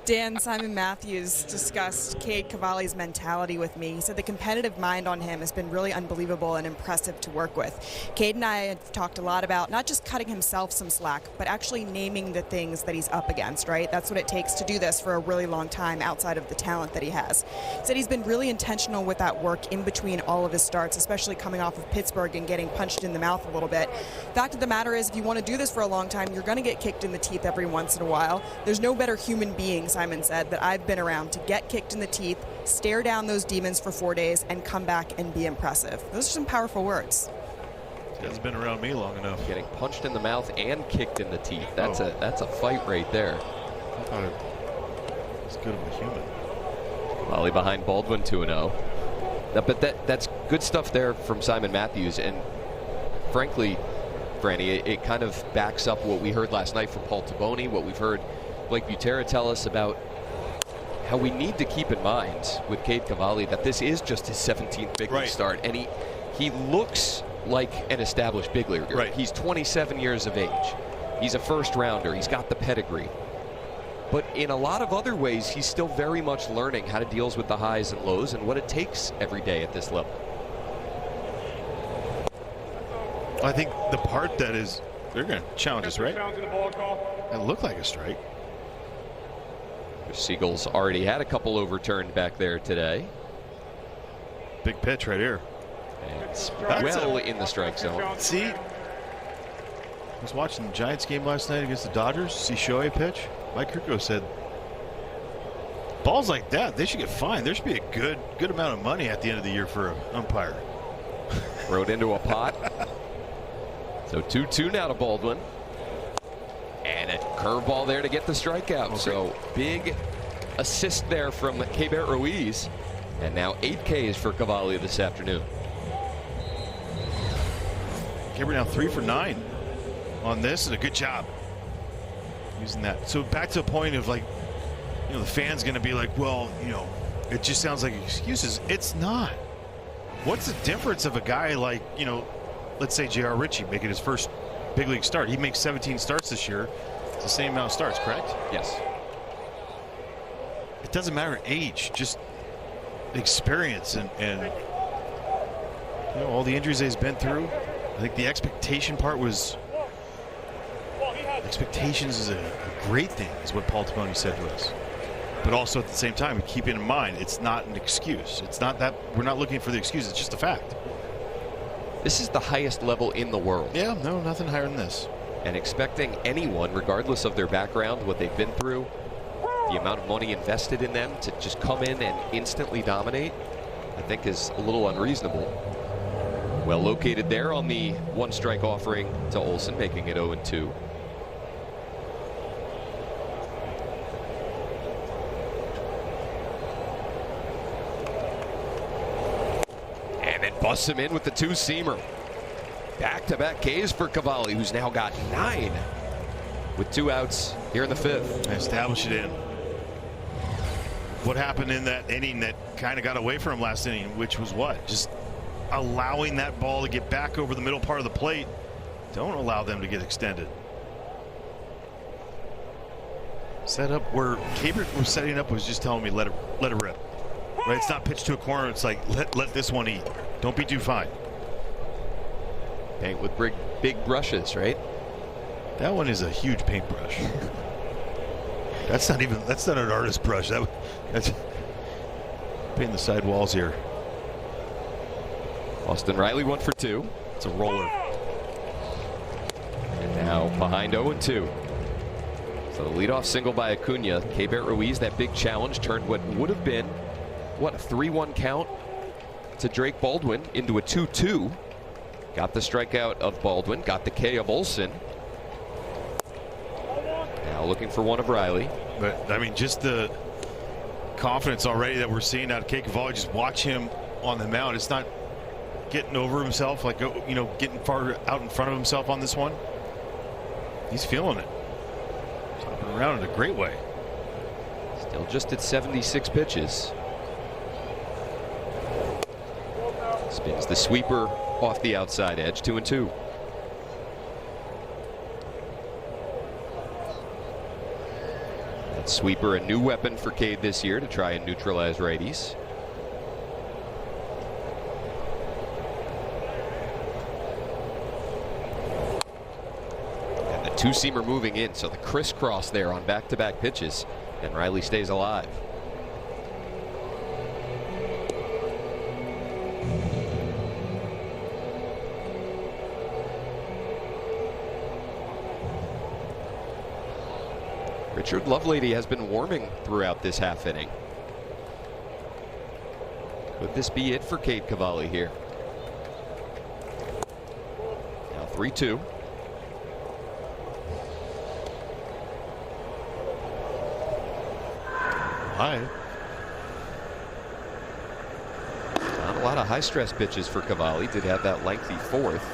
Dan, Simon Matthews discussed Cade Cavalli's mentality with me. He said the competitive mind on him has been really unbelievable and impressive to work with. Cade and I have talked a lot about not just cutting himself some slack, but actually naming the things that he's up against, right? That's what it takes to do this for a really long time outside of the talent that he has. He said he's been really intentional with that work in between all of his starts, especially coming off of Pittsburgh and getting punched in the mouth a little bit. Fact of the matter is, if you want to do this for a long time, you're going to get kicked in the teeth every once in a while. There's no better human being, Simon said, that I've been around to get kicked in the teeth, stare down those demons for 4 days, and come back and be impressive. Those are some powerful words.
He hasn't been around me long enough.
Getting punched in the mouth and kicked in the teeth. That's a fight right there.
I thought it was good of a human.
Volley behind Baldwin, 2-0. But that's good stuff there from Simon Matthews, and frankly, Franny, it kind of backs up what we heard last night from Paul Taboni, what we've heard Blake Butera tell us about how we need to keep in mind with Cade Cavalli that this is just his 17th big league start, and he looks like an established big leaguer.
Right.
He's 27 years of age. He's a first rounder. He's got the pedigree. But in a lot of other ways, he's still very much learning how to deal with the highs and lows and what it takes every day at this level.
I think the part that is, they're going to challenge us, right? It looked like a strike.
The Seagulls already had a couple overturned back there today.
Big pitch right here.
And it's well in the strike zone.
See, I was watching the Giants game last night against the Dodgers. See Shohei pitch. Mike Kirko said, balls like that, they should get fined. There should be a good amount of money at the end of the year for an umpire.
Throw it into a pot. So 2-2 now to Baldwin. And a curveball there to get the strikeout. Okay. So big assist there from Keibert Ruiz. And now 8 Ks for Cavalli this afternoon.
Keibert now 3 for 9 on this, and a good job using that. So back to the point of, like, you know, the fans going to be like, well, you know, it just sounds like excuses. It's not. What's the difference of a guy like, you know, let's say J.R. Ritchie making his first big league start? He makes 17 starts this year. It's the same amount of starts, correct?
Yes.
It doesn't matter age, just experience and you know, all the injuries that he's been through. I think the expectation part was, expectations is a great thing, is what Paul Taboni said to us. But also at the same time, keeping in mind, it's not an excuse. It's not that we're not looking for the excuse. It's just a fact.
This is the highest level in the world.
Yeah, no, nothing higher than this.
And expecting anyone, regardless of their background, what they've been through, the amount of money invested in them, to just come in and instantly dominate, I think is a little unreasonable. Well located there on the 1-strike offering to Olsen, making it 0-2. And then busts him in with the 2-seamer. Back-to-back Ks for Cavalli, who's now got 9 with 2 outs here in the 5th.
Establish it in. What happened in that inning that kind of got away from him last inning, which was what? Just allowing that ball to get back over the middle part of the plate. Don't allow them to get extended. Set up where Keibert was setting up was just telling me let it rip. Right? It's not pitched to a corner. It's like let this one eat. Don't be too fine.
Paint with big brushes, right?
That one is a huge paintbrush. That's not an artist brush. That's painting the side walls here.
Austin Riley 1 for 2.
It's a roller.
And now behind 0-2. So the leadoff single by Acuna. Keibert Ruiz, that big challenge, turned what would have been, what, a 3-1 count to Drake Baldwin into a 2-2. Got the strikeout of Baldwin, got the K of Olsen. Now looking for one of Riley.
But, I mean, just the confidence already that we're seeing out of Cade Cavalli. Just watch him on the mound. It's not getting over himself, like, you know, getting far out in front of himself on this one. He's feeling it. Hopping around in a great way.
Still just at 76 pitches. Spins the sweeper off the outside edge, 2-2. That sweeper, a new weapon for Cade this year to try and neutralize righties. And the 2-seamer moving in, so the crisscross there on back-to-back pitches, and Riley stays alive. Richard Lovelady has been warming throughout this half inning. Could this be it for Cade Cavalli here? Now 3-2.
Hi.
Not a of high-stress pitches for Cavalli. Did have that lengthy fourth.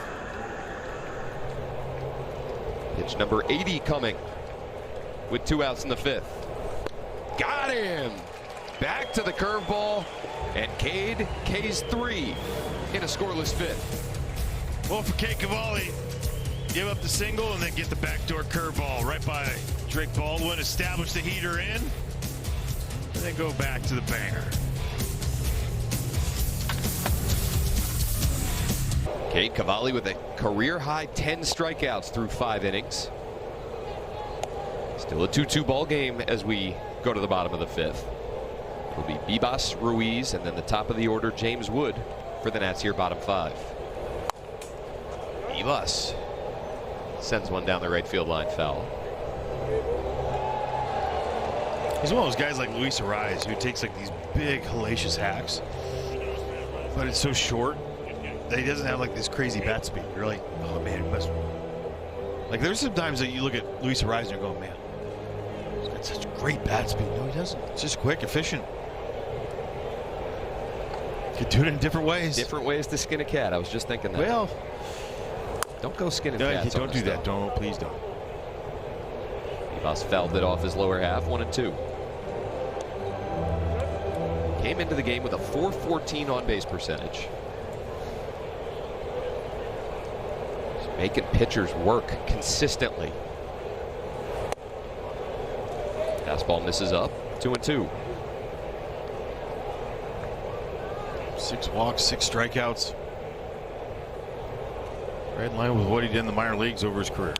Pitch number 80 coming with 2 outs in the 5th. Got him. Back to the curveball, and Cade K's 3 in a scoreless 5th.
Well, for Cade Cavalli, give up the single and then get the backdoor curveball right by Drake Baldwin, establish the heater in, and then go back to the banger.
Cade Cavalli with a career-high 10 strikeouts through 5 innings. Still a 2-2 ball game as we go to the bottom of the 5th. It'll be Bibas, Ruiz, and then the top of the order, James Wood, for the Nats here, bottom 5. Bibas sends one down the right field line, foul.
He's one of those guys like Luis Ariz who takes like these big hellacious hacks, but it's so short that he doesn't have like this crazy bat speed. You're like, oh man, it must. Like there's some times that you look at Luis Ariz and you're going, man, he's got such great bat speed. No, he doesn't. It's just quick, efficient. Could do it in different ways.
Different ways to skin a cat. I was just thinking that.
Well,
don't go skinning
no,
cats.
Don't do that. Don't, please don't.
Bibas fouled it off his lower half, 1-2. Came into the game with a .414 on base percentage. Just making pitchers work consistently. Fastball misses up, 2-2.
6 walks, 6 strikeouts. Right in line with what he did in the minor leagues over his career.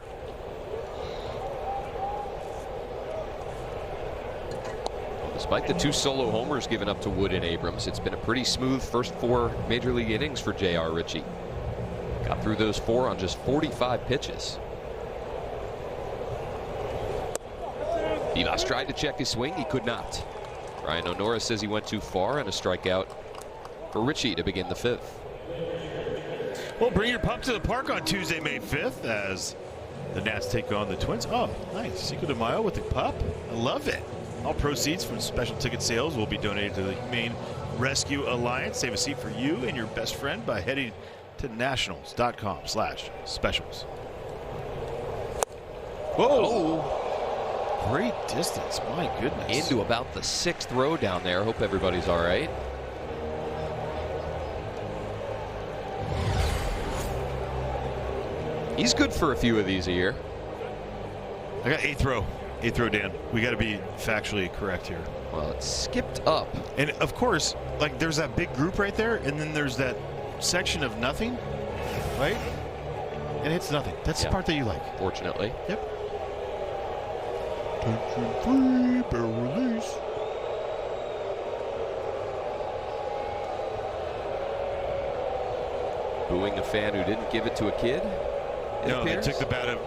Despite the 2 solo homers given up to Wood and Abrams, it's been a pretty smooth first 4 major league innings for J.R. Ritchie. Got through those 4 on just 45 pitches. Bibas tried to check his swing. He could not. Ryan O'Nora says he went too far, and a strikeout for Ritchie to begin the 5th.
Well, bring your pup to the park on Tuesday, May 5th as the Nats take on the Twins. Oh, nice. Cinco de Mayo with the pup. I love it. All proceeds from special ticket sales will be donated to the Humane Rescue Alliance. Save a seat for you and your best friend by heading to nationals.com/specials. Whoa. Great distance. My goodness.
Into about the 6th row down there. Hope everybody's all right. He's good for a few of these a year.
I got 8th row. 8th row, Dan. We got to be factually correct here.
Well, it skipped up.
And of course, like there's that big group right there, and then there's that section of nothing, right? And it's nothing. That's the part that you like.
Fortunately.
Yep. Tension 3, barrel release.
Booing a fan who didn't give it to a kid.
No, they took the bat.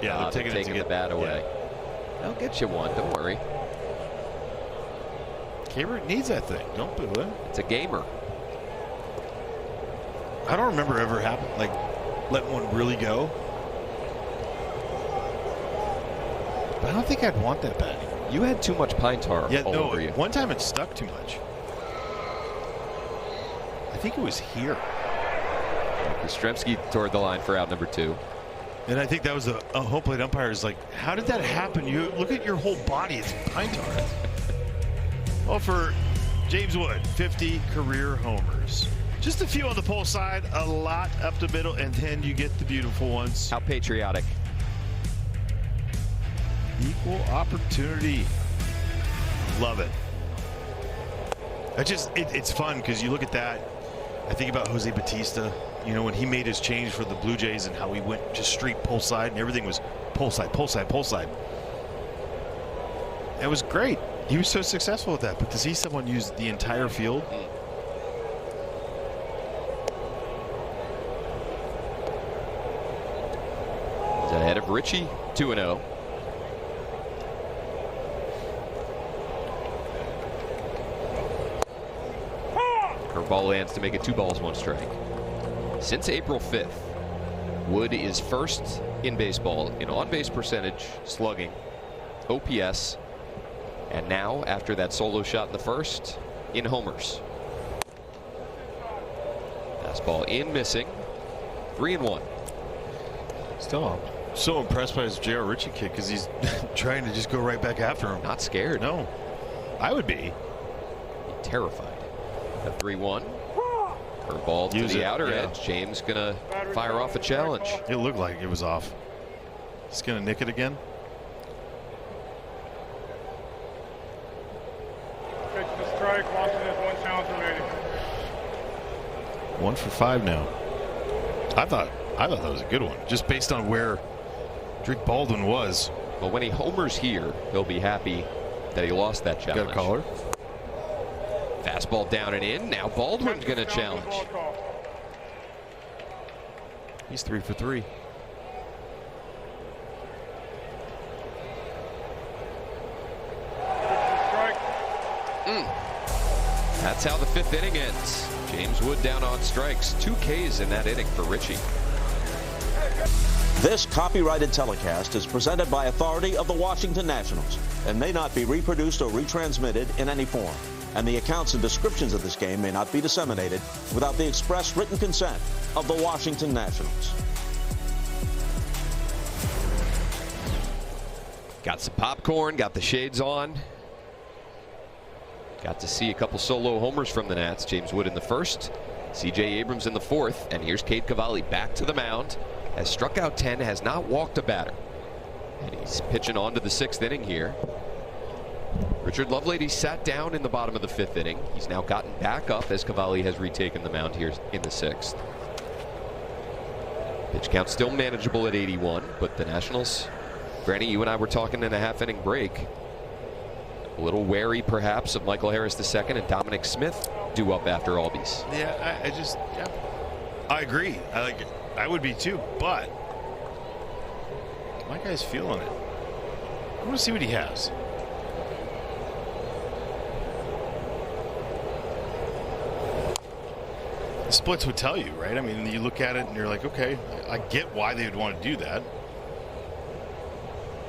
Yeah, they're taking
the bat away. Yeah. I'll get you one. Don't worry.
Cameron needs that thing. Don't boo him.
It's a gamer.
I don't remember ever like letting one really go. But I don't think I'd want that bat.
You had too much pine tar all over you.
One time it stuck too much. I think it was here.
Yastrzemski toward the line for out number 2.
And I think that was a home plate umpire is like, how did that happen? You look at your whole body. It's pine tar. Well, for James Wood, 50 career homers. Just a few on the pole side, a lot up the middle, and then you get the beautiful ones.
How patriotic.
Equal opportunity. Love it. It's fun because you look at that. I think about Jose Bautista, you know, when he made his change for the Blue Jays and how he went just straight pull side and everything was pull side, pull side, pull side. It was great. He was so successful with that. But to see someone use the entire field.
He's ahead of Ritchie, 2-0. Curveball lands to make it 2 balls, 1 strike. Since April 5th, Wood is first in baseball in on-base percentage, slugging, OPS, and now, after that solo shot in the first, in homers. Fastball in, missing. 3-1.
Still so impressed by his J.R. Ritchie kid because he's trying to just go right back after him.
Not scared.
No. I would be.
Terrified. The 3-1. Curveball to the outer edge. James gonna fire off a challenge.
It looked like it was off. He's gonna nick it again.
Pitch to strike. Washington has 1 challenge remaining.
1 for 5 now. I thought that was a good one, just based on where Drake Baldwin was.
But when he homers here, he'll be happy that he lost that challenge.
Got a caller.
Fastball down and in. Now Baldwin's going to challenge.
He's 3 for 3.
That's how the 5th inning ends. James Wood down on strikes. 2 Ks in that inning for Ritchie.
This copyrighted telecast is presented by authority of the Washington Nationals and may not be reproduced or retransmitted in any form. And the accounts and descriptions of this game may not be disseminated without the express written consent of the Washington Nationals.
Got some popcorn, got the shades on. Got to see a couple solo homers from the Nats. James Wood in the 1st, C.J. Abrams in the 4th, and here's Cade Cavalli back to the mound. Has struck out 10, has not walked a batter. And he's pitching on to the 6th inning here. Richard Lovelady sat down in the bottom of the 5th inning. He's now gotten back up as Cavalli has retaken the mound here in the 6th. Pitch count still manageable at 81, but the Nationals, Granny, you and I were talking in a half-inning break. A little wary, perhaps, of Michael Harris II and Dominic Smith due up after Albies.
Yeah, I agree. I would be too, but my guy's feeling it. I want to see what he has. The splits would tell you, right? I mean, you look at it and you're like, okay, I get why they would want to do that.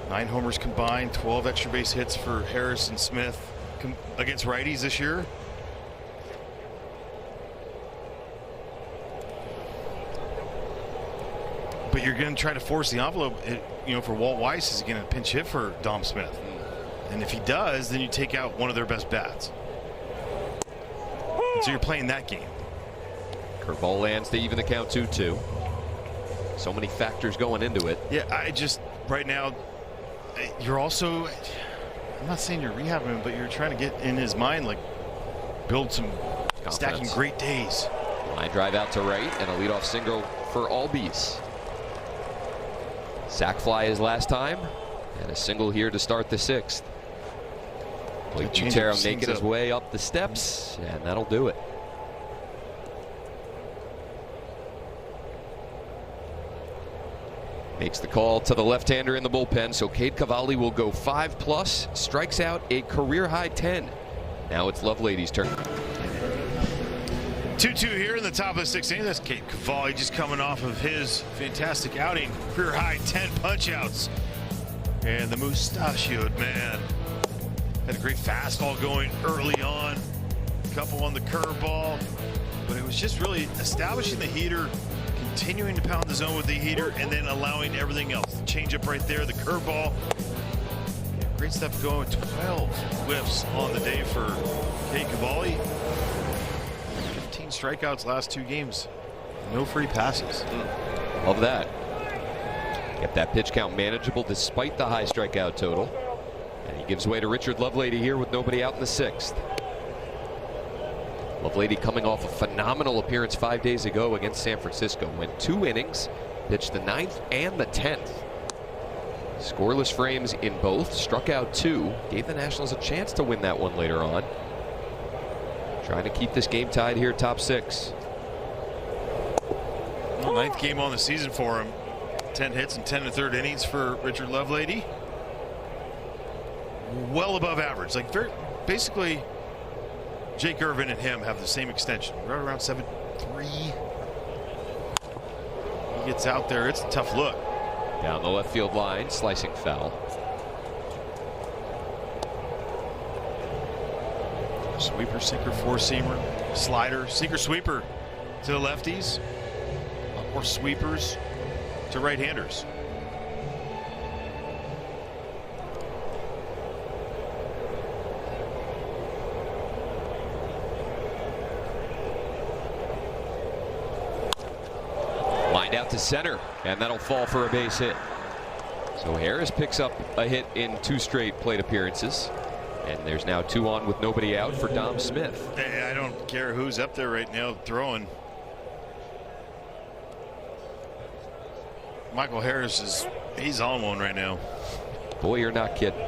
9 homers combined, 12 extra base hits for Harris and Smith against righties this year. But you're going to try to force the envelope. For Walt Weiss, is he going to pinch hit for Dom Smith? And if he does, then you take out one of their best bats. And so you're playing that game.
Curveball lands to even the count 2-2. So many factors going into it.
Yeah, right now, you're also, I'm not saying you're rehabbing him, but you're trying to get in his mind, like, build some confidence. Stacking great days.
Line drive out to right and a leadoff single for Albies. Sac fly his last time and a single here to start the 6th. Blake Butero making his way up the steps, and that'll do it. Makes the call to the left-hander in the bullpen, so Cade Cavalli will go 5+, strikes out a career-high 10. Now it's Lovelady's turn.
2-2 here in the top of the 6th inning. That's Cade Cavalli just coming off of his fantastic outing. Career-high 10 punch-outs. And the mustachioed man had a great fastball going early on. A couple on the curveball. But it was just really establishing the heater, continuing to pound the zone with the heater, and then allowing everything else. The changeup right there, the curveball. Great stuff going. 12 whiffs on the day for Cade Cavalli. 15 strikeouts last 2 games. No free passes.
Love that. Get that pitch count manageable despite the high strikeout total. And he gives way to Richard Lovelady here with nobody out in the 6th. Lovelady coming off a phenomenal appearance 5 days ago against San Francisco. Went 2 innings, pitched the 9th and the 10th. Scoreless frames in both, struck out 2, gave the Nationals a chance to win that one later on. Trying to keep this game tied here, top 6.
Well, 9th game on the season for him. 10 hits and 10 1/3 innings for Richard Lovelady. Well above average. Like, basically, Jake Irvin and him have the same extension, right around 7.3. He gets out there, it's a tough look.
Down the left field line, slicing foul.
Sweeper, sinker, four-seamer, slider, sinker, sweeper. to the lefties, a lot more sweepers to right-handers.
Lined out to center, and that'll fall for a base hit. So Harris picks up a hit in 2 straight plate appearances. And there's now 2 on with nobody out for Dom Smith.
Hey, I don't care who's up there right now throwing. Michael Harris he's on one right now.
Boy, you're not kidding.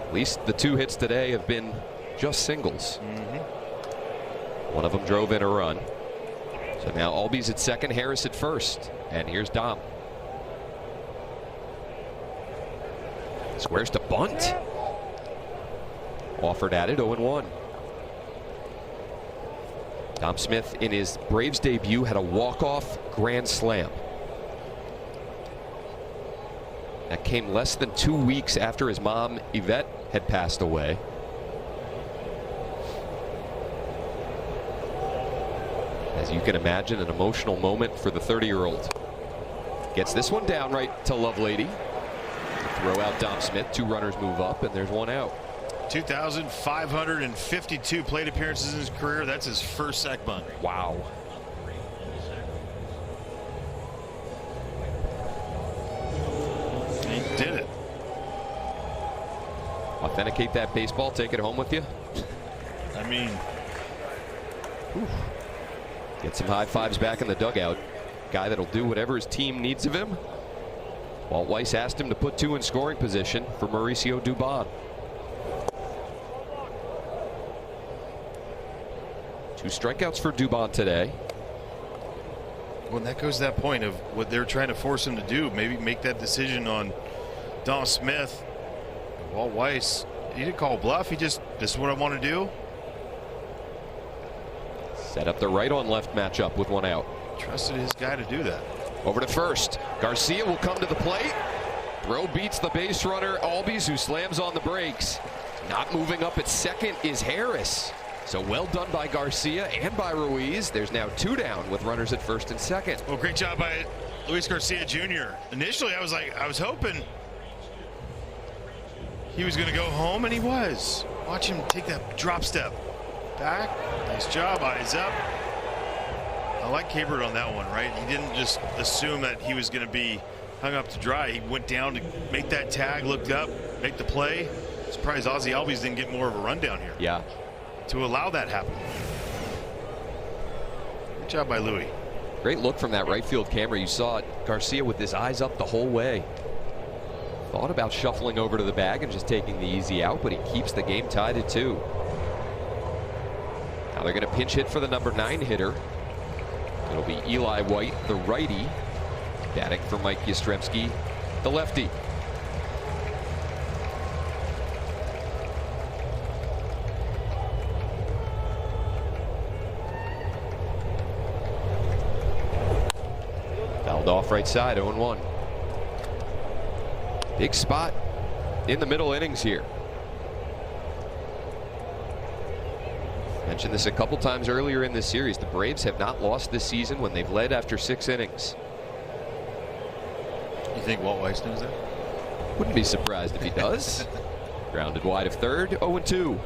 At least the 2 hits today have been just singles. One of them drove in a run. So now Albies at second, Harris at first. And here's Dom. Squares to bunt. Offered at it, 0-1. Dom Smith in his Braves debut had a walk-off grand slam. That came less than 2 weeks after his mom, Yvette, had passed away. As you can imagine, an emotional moment for the 30-year-old. Gets this one down right to Lovelady. Throw out Dom Smith. 2 runners move up, and there's 1 out.
2,552 plate appearances in his career. That's his first sac bunt.
Wow.
He did it.
Authenticate that baseball, take it home with you.
I mean,
Get some high fives back in the dugout. Guy that'll do whatever his team needs of him. Walt Weiss asked him to put 2 in scoring position for Mauricio Dubon. 2 strikeouts for Dubon today.
well, that goes to that point of what they're trying to force him to do. Maybe make that decision on Dom Smith. Walt Weiss, he didn't call bluff. He just, this is what I want to do.
Set up the right on left matchup with 1 out.
Trusted his guy to do that.
Over to first. Garcia will come to the plate. Throw beats the base runner, Albies, who slams on the brakes. Not moving up at second is Harris. So well done by Garcia and by Ruiz. There's now 2 down with runners at first and second.
Well, great job by Luis Garcia Jr. Initially, I was hoping he was going to go home, and he was. Watch him take that drop step back. Nice job, eyes up. I like Cabert on that one, right? He didn't just assume that he was going to be hung up to dry. He went down to make that tag, looked up, make the play. Surprised Ozzie Albies didn't get more of a rundown here.
Yeah.
To allow that happen. Good job by Louis.
Great look from that right field camera. You saw it, Garcia with his eyes up the whole way. Thought about shuffling over to the bag and just taking the easy out, but he keeps the game tied at 2. Now they're going to pinch hit for the number 9 hitter. It'll be Eli White, the righty, batting for Mike Yastrzemski, the lefty. Fouled off right side, 0-1. Big spot in the middle innings here. Mentioned this a couple times earlier in this series. The Braves have not lost this season when they've led after 6 innings.
You think Walt Weiss knows that?
Wouldn't be surprised if he does. Grounded wide of third, 0-2.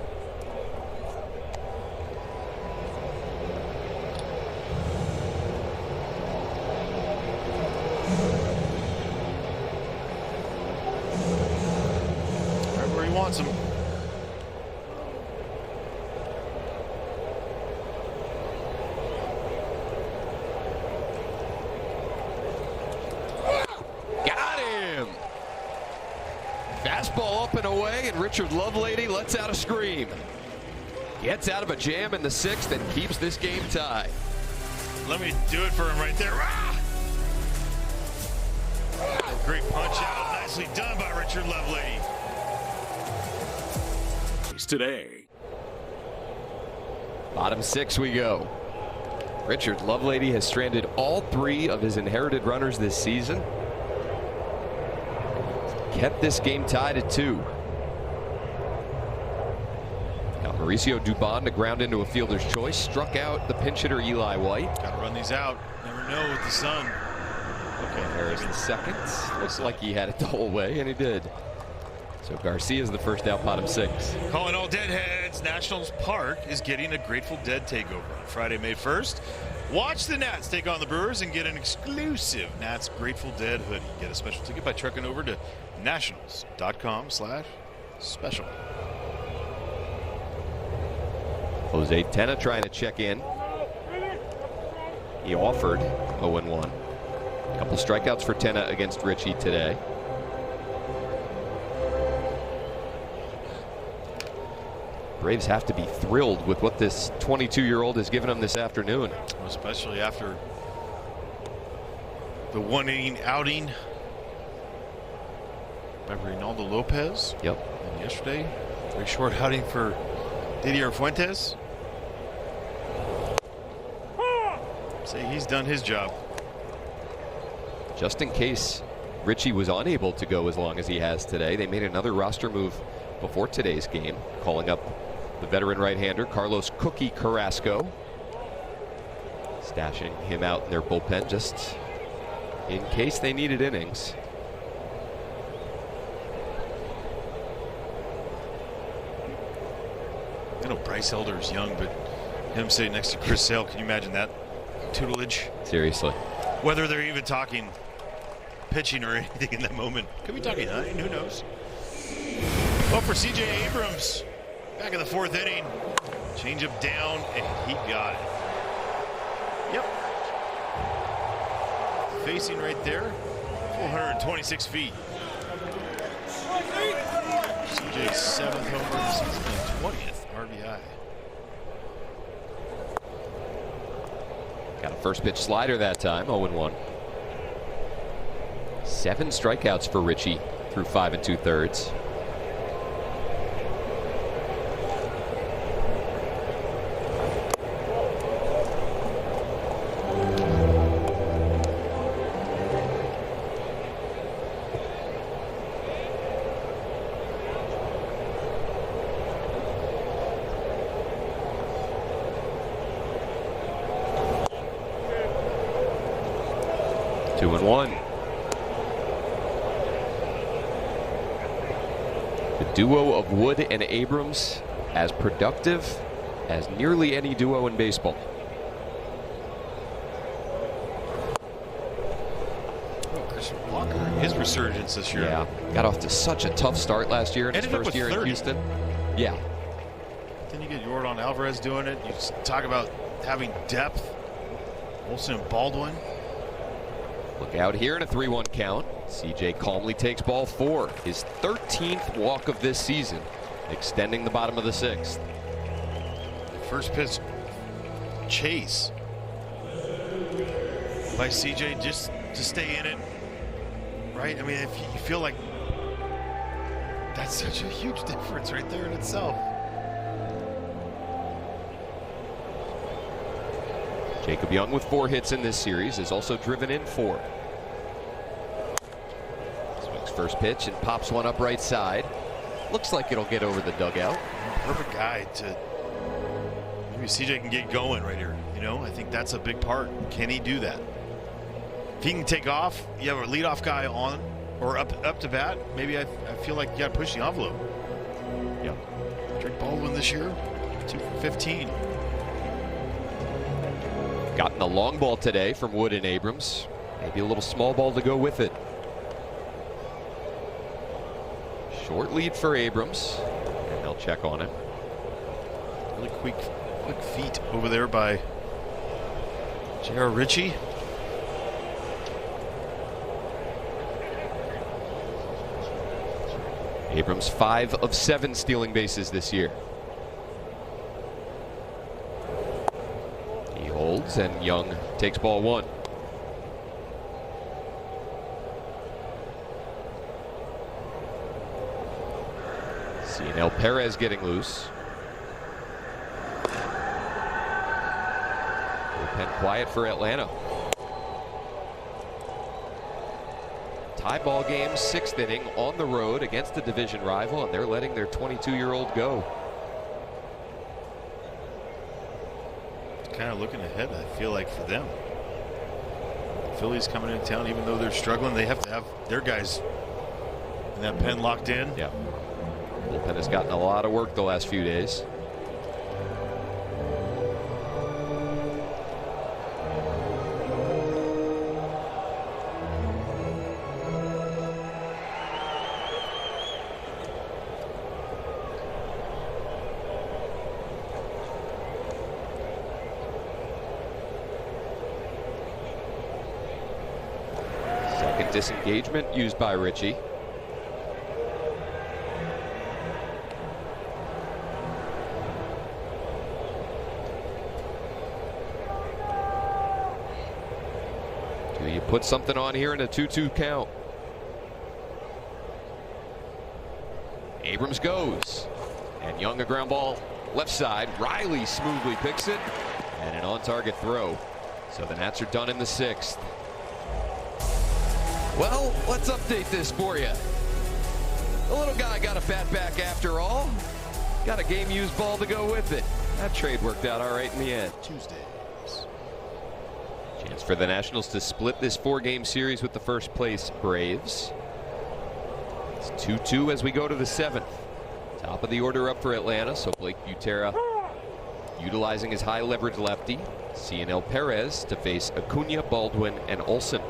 Right where he wants him.
Fastball up and away, and Richard Lovelady lets out a scream. Gets out of a jam in the 6th and keeps this game tied.
Let me do it for him right there. Ah! Great punch out. Nicely done by Richard Lovelady.
Today.
Bottom 6 we go. Richard Lovelady has stranded all 3 of his inherited runners this season. Kept this game tied at 2. Now Mauricio Dubon to ground into a fielder's choice. Struck out the pinch hitter Eli White.
Got to run these out. Never know with the sun.
Okay, Harris the second. Looks like he had it the whole way, and he did. So Garcia's the first out, bottom 6.
Calling all deadheads. Nationals Park is getting a Grateful Dead takeover on Friday, May 1st. Watch the Nats take on the Brewers and get an exclusive Nats Grateful Dead hoodie. Get a special ticket by trucking over to nationals.com/special.
Jose Tena trying to check in. He offered 0-1. A couple strikeouts for Tena against Richie today. Braves have to be thrilled with what this 22-year-old has given them this afternoon.
Especially after the 1-inning outing by Reynaldo Lopez.
Yep.
And yesterday, very short outing for Didier Fuentes. Say he's done his job.
Just in case Richie was unable to go as long as he has today, they made another roster move before today's game, calling up the veteran right-hander Carlos Cookie Carrasco, stashing him out in their bullpen just in case they needed innings.
I know Bryce Elder's young, but him sitting next to Chris Sale, can you imagine that tutelage?
Seriously.
Whether they're even talking pitching or anything in that moment. Could be talking hunting, who knows? Well, for C.J. Abrams, back in the 4th inning, changeup down, and he got it. Yep. Facing right there, 426 feet. C.J.'s 7th home run of the season and 20th RBI.
Got a first pitch slider that time, 0-1. 7 strikeouts for Richie through 5 2/3. Two and one. The duo of Wood and Abrams as productive as nearly any duo in baseball.
Oh, Christian Walker, his resurgence this year.
Yeah, got off to such a tough start last year in his
Ended up
first
with
year
30.
in Houston. Yeah.
Then you get Yordan Alvarez doing it. You talk about having depth. Olsen and Baldwin.
Look out here in a 3-1 count. CJ calmly takes ball 4. His 13th walk of this season, extending the bottom of the 6th.
First pitch chase by CJ just to stay in it. Right? I mean, if you feel like that's such a huge difference right there in itself.
Jacob Young with 4 hits in this series has also driven in 4. Swings first pitch and pops one up right side. Looks like it'll get over the dugout.
Perfect guy to maybe CJ can get going right here. You know, I think that's a big part. Can he do that? If he can take off, you have a leadoff guy on or up to bat. Maybe I feel like you got to push the envelope.
Yeah.
Drake Baldwin this year, 2 for 15.
Gotten a long ball today from Wood and Abrams. Maybe a little small ball to go with it. Short lead for Abrams, and they'll check on him.
Really quick feet over there by J.R. Ritchie.
Abrams 5 of 7 stealing bases this year. He holds, and Young takes ball 1. Cianel Perez getting loose. Bullpen quiet for Atlanta. Tie ball game, 6th inning on the road against the division rival, and they're letting their 22-year-old go.
of looking ahead, I feel like, for them. Phillies coming into town, even though they're struggling, they have to have their guys in that pen locked in.
Yeah. Bullpen has gotten a lot of work the last few days. Second disengagement used by Richie. Do you put something on here in a 2-2 count? Abrams goes. And Young, a ground ball left side. Riley smoothly picks it. And an on-target throw. So the Nats are done in the 6th. Well, let's update this for you. The little guy got a fat back after all. Got a game-used ball to go with it. That trade worked out all right in the end.
Tuesdays.
Chance for the Nationals to split this 4-game series with the first place Braves. It's 2-2 as we go to the 7th. Top of the order up for Atlanta, so Blake Butera utilizing his high leverage lefty. Cionel Perez to face Acuna, Baldwin, and Olsen.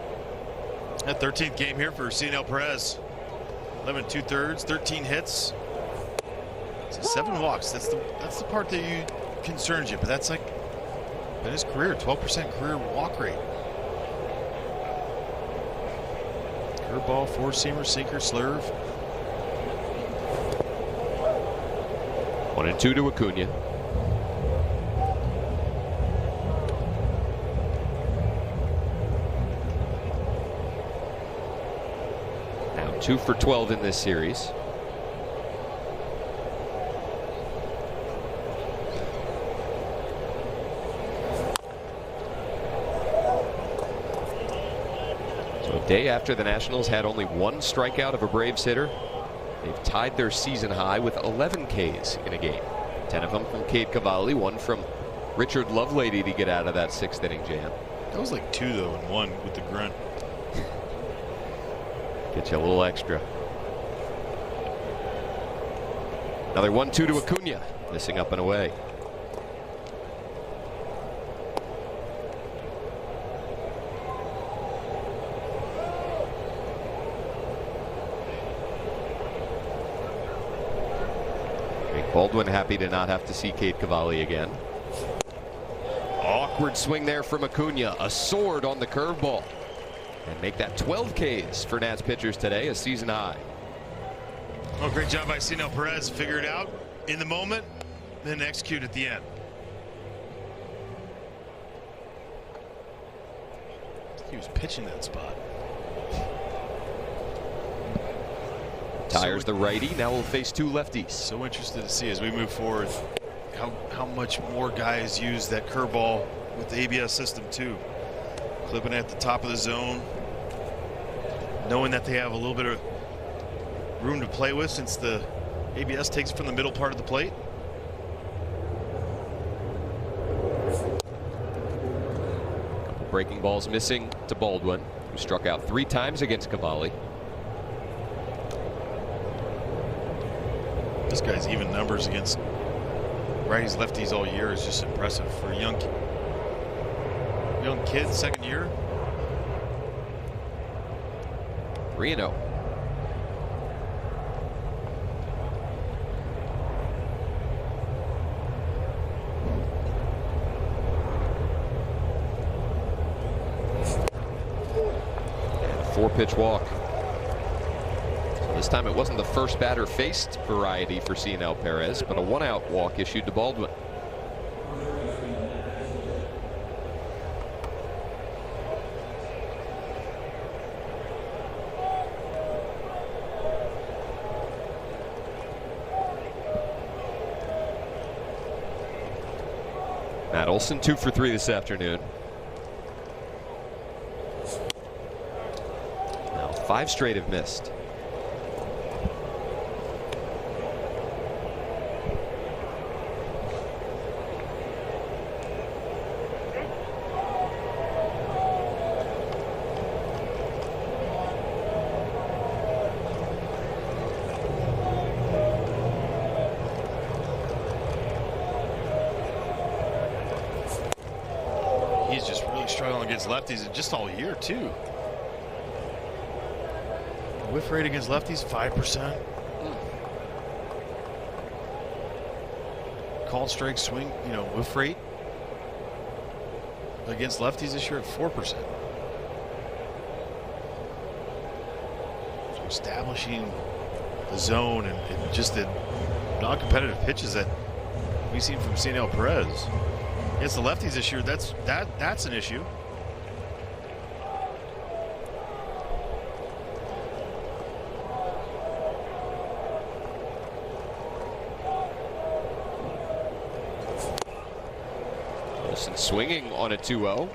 That 13th game here for Cionel Perez. 11 2/3, 13 hits. So 7 walks. That's the part that concerns you, but that's like in his career, 12% career walk rate. Curveball, four-seamer, sinker, slurve.
1-2 to Acuna. Now 2 for 12 in this series. Day after the Nationals had only 1 strikeout of a Braves hitter, they've tied their season high with 11 Ks in a game. 10 of them from Cade Cavalli, 1 from Richard Lovelady to get out of that 6th inning jam.
That was like 2 though, and 1 with the grunt.
Get you a little extra. Another 1-2 to Acuna, missing up and away. Baldwin happy to not have to see Cade Cavalli again. Awkward swing there from Acuna. A sword on the curveball. And make that 12 Ks for Nats pitchers today, a season high.
Oh, great job by Cionel Perez. Figure it out in the moment, then execute at the end. He was pitching that spot.
Tires the righty. Now we'll face 2 lefties.
So interested to see as we move forward how much more guys use that curveball with the ABS system too. Clipping at the top of the zone, knowing that they have a little bit of room to play with since the ABS takes it from the middle part of the plate.
Couple breaking balls missing to Baldwin, who struck out 3 times against Cavalli.
This guy's even numbers against righties lefties all year is just impressive for a young kid, 2nd year.
3-0. And a 4-pitch walk. This time it wasn't the first batter faced variety for Cionel Perez, but a 1-out walk issued to Baldwin. Matt Olson 2 for 3 this afternoon. Now 5 straight have missed.
he's just really struggling against lefties, and just all year too. Whiff rate against lefties 5%. Called strike swing, whiff rate against lefties this year at 4%. So establishing the zone and just the non-competitive pitches that we've seen from Cianel Perez against the lefties this year, that's an issue.
Wilson swinging on a 2-0.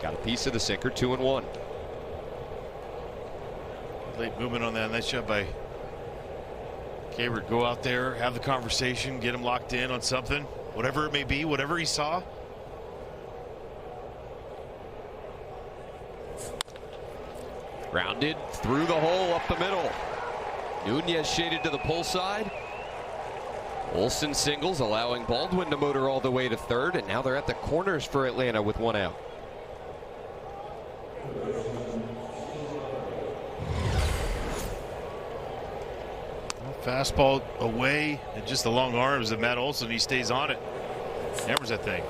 Got a piece of the sinker, 2-1.
Late movement on that. Nice job by Gabbard. Go out there, have the conversation, get him locked in on something, whatever it may be, whatever he saw.
Grounded through the hole up the middle. Nunez shaded to the pull side. Olsen singles, allowing Baldwin to motor all the way to third, and now they're at the corners for Atlanta with 1 out.
Fastball away, and just the long arms of Matt Olson. He stays on it. Hammers that thing.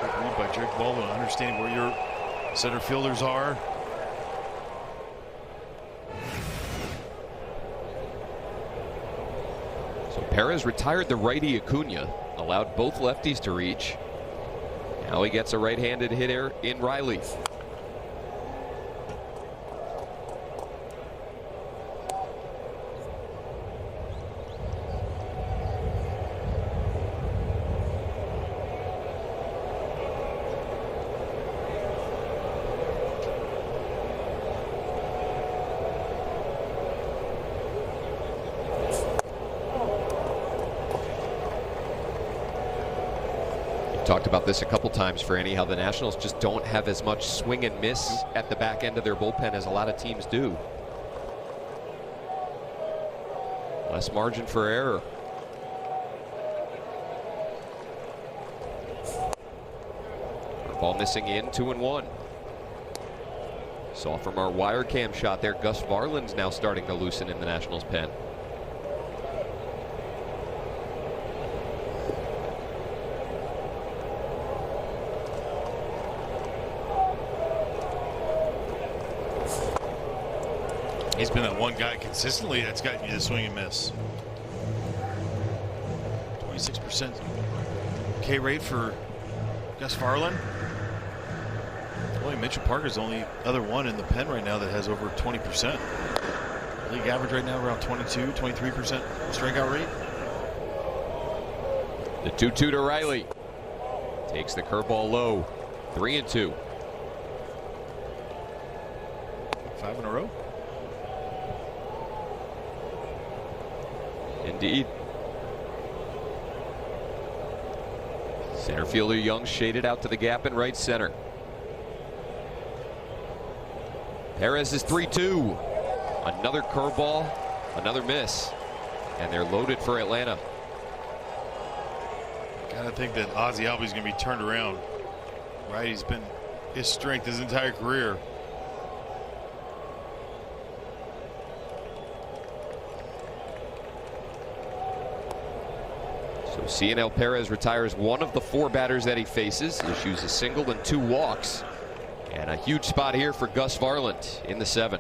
Good read by Jake Baldwin, understanding where your center fielders are.
So Perez retired the righty Acuna, allowed both lefties to reach. Now he gets a right-handed hitter in Riley. Talked about this a couple times, Franny, how the Nationals just don't have as much swing and miss at the back end of their bullpen as a lot of teams do. Less margin for error. Ball missing in, 2-1. Saw from our wire cam shot there, Gus Varland's now starting to loosen in the Nationals pen.
He's been that one guy consistently that's gotten you the swing and miss. 26% K rate for Gus Varland. Boy, Mitchell Parker's the only other one in the pen right now that has over 20%. League average right now around 22, 23% strikeout rate.
The 2-2 to Riley. Takes the curveball low. 3-2.
5 in a row.
Indeed. Center fielder Young shaded out to the gap in right center. Perez is 3-2. Another curveball, another miss, and they're loaded for Atlanta.
Gotta think that Ozzie Albies gonna be turned around. Right, he's been his strength his entire career.
So Cianel Perez retires one of the 4 batters that he faces, issues a single and 2 walks, and a huge spot here for Gus Varland in the 7th.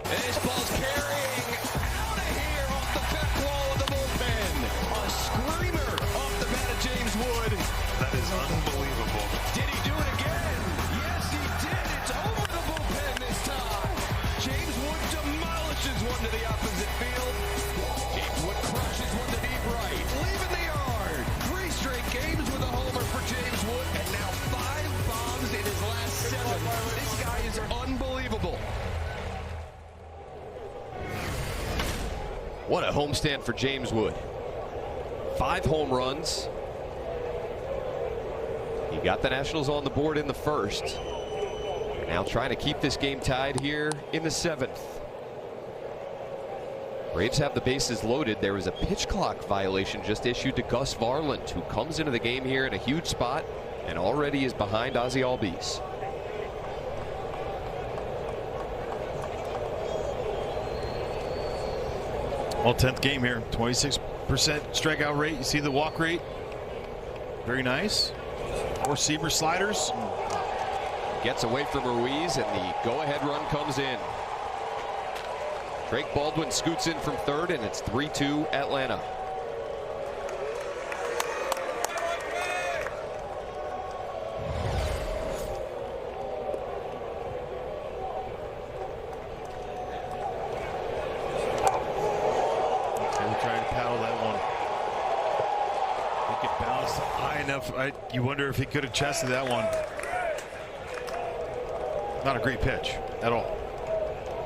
Baseball's carrying out of here off the back wall of the bullpen. A screamer off the bat of James Wood.
That is unbelievable.
Did he do it again? Yes, he did. It's over the bullpen this time. James Wood demolishes one to the opposite field. James Wood crushes one to deep right, leaving the yard. 3 straight games with a homer for James Wood, and now 5 bombs in his last 7. This guy is unbelievable.
What a homestand for James Wood. 5 home runs. He got the Nationals on the board in the 1st. Now trying to keep this game tied here in the 7th. Braves have the bases loaded. There was a pitch clock violation just issued to Gus Varland, who comes into the game here in a huge spot and already is behind Ozzie Albies.
Well, 10th game here, 26% strikeout rate. You see the walk rate, very nice. 4-seamer sliders.
Gets away from Ruiz, and the go-ahead run comes in. Drake Baldwin scoots in from third, and it's 3-2 Atlanta.
You wonder if he could have chested that one. Not a great pitch at all.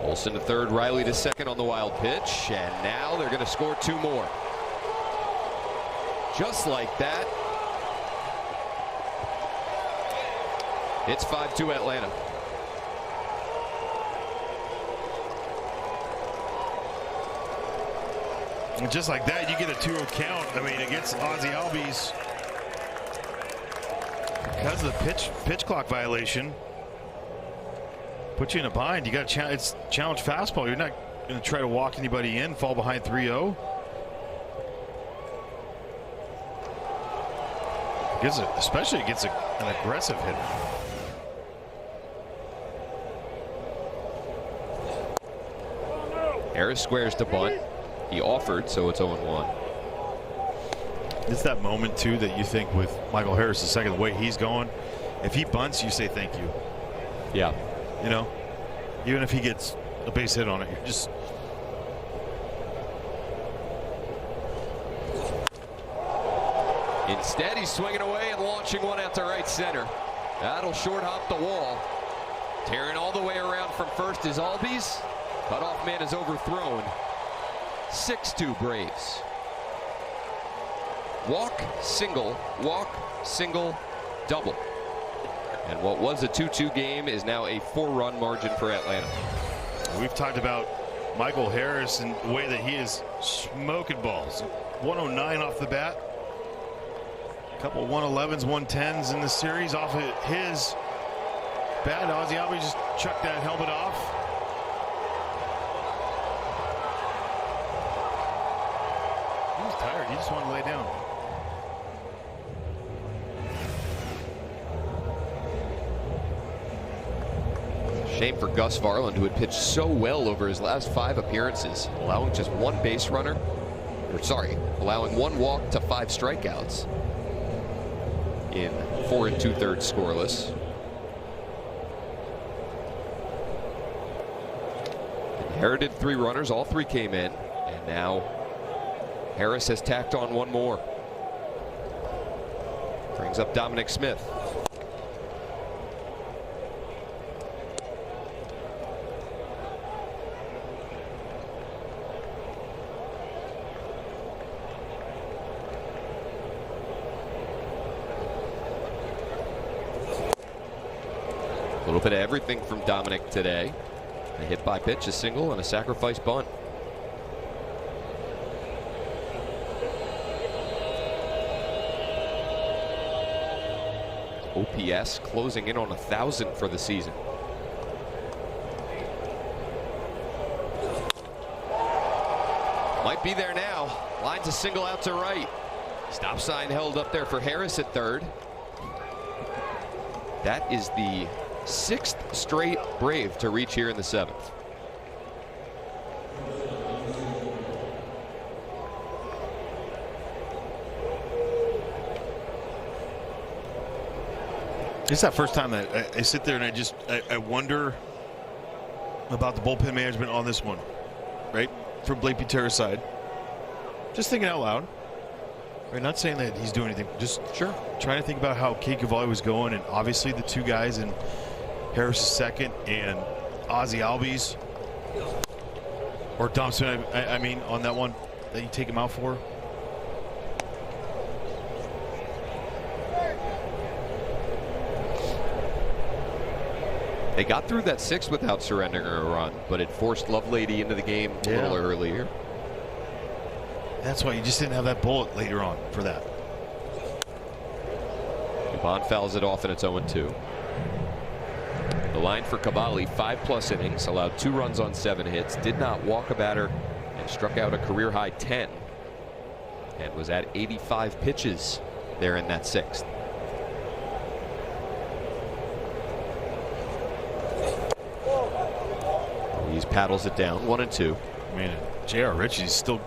Olsen to third, Riley to second on the wild pitch, and now they're going to score 2 more. Just like that. It's 5-2 Atlanta.
And just like that, you get a 2-0 count. I mean, against Ozzie Albies. Because of the pitch clock violation, put you in a bind. You got to it's challenge fastball. You're not going to try to walk anybody in, fall behind 3-0. Especially against an aggressive hitter.
Harris squares to bunt. He offered, so it's 0-1.
It's that moment, too, that you think with Michael Harris the second, the way he's going, if he bunts, you say thank you.
Yeah.
You know, even if he gets a base hit on it, you're just.
Instead, he's swinging away and launching one out to right center. That'll short hop the wall. Tearing all the way around from first is Albies. Cutoff man is overthrown. 6-2 Braves. Walk, single, double. And what was a 2-2 game is now a 4-run margin for Atlanta.
We've talked about Michael Harris and the way that he is smoking balls. 109 off the bat. A couple 111s, 110s in the series off of his bat. Ozzie Albies just chucked that helmet off. He was tired. He just wanted to lay down.
Shame for Gus Varland, who had pitched so well over his last 5 appearances, allowing just 1 base runner, allowing 1 walk to 5 strikeouts in 4 2/3 scoreless. Inherited 3 runners, all 3 came in, and now Harris has tacked on 1 more. Brings up Dominic Smith. A little bit of everything from Dominic today. A hit by pitch, a single, and a sacrifice bunt. OPS closing in on 1,000 for the season. Might be there now. Lines a single out to right. Stop sign held up there for Harris at third. That is the 6th straight Brave to reach here in the 7th.
It's that first time that I sit there and I wonder about the bullpen management on this one, right? From Blake Butera's side. Just thinking out loud. Right, not saying that he's doing anything, just trying to think about how Kate Cavalli was going, and obviously the 2 guys in Harris is second and Ozzie Albies or Thompson, I mean, on that one that you take him out for.
They got through that 6th without surrendering a run, but it forced Lovelady into the game a little earlier.
That's why you just didn't have that bullet later on for that.
Dubon fouls it off, and it's 0-2. The line for Cavalli, 5+ innings, allowed 2 runs on 7 hits, did not walk a batter, and struck out a career high 10, and was at 85 pitches there in that 6th. He paddles it down, 1-2.
I mean, J.R. Ritchie's still,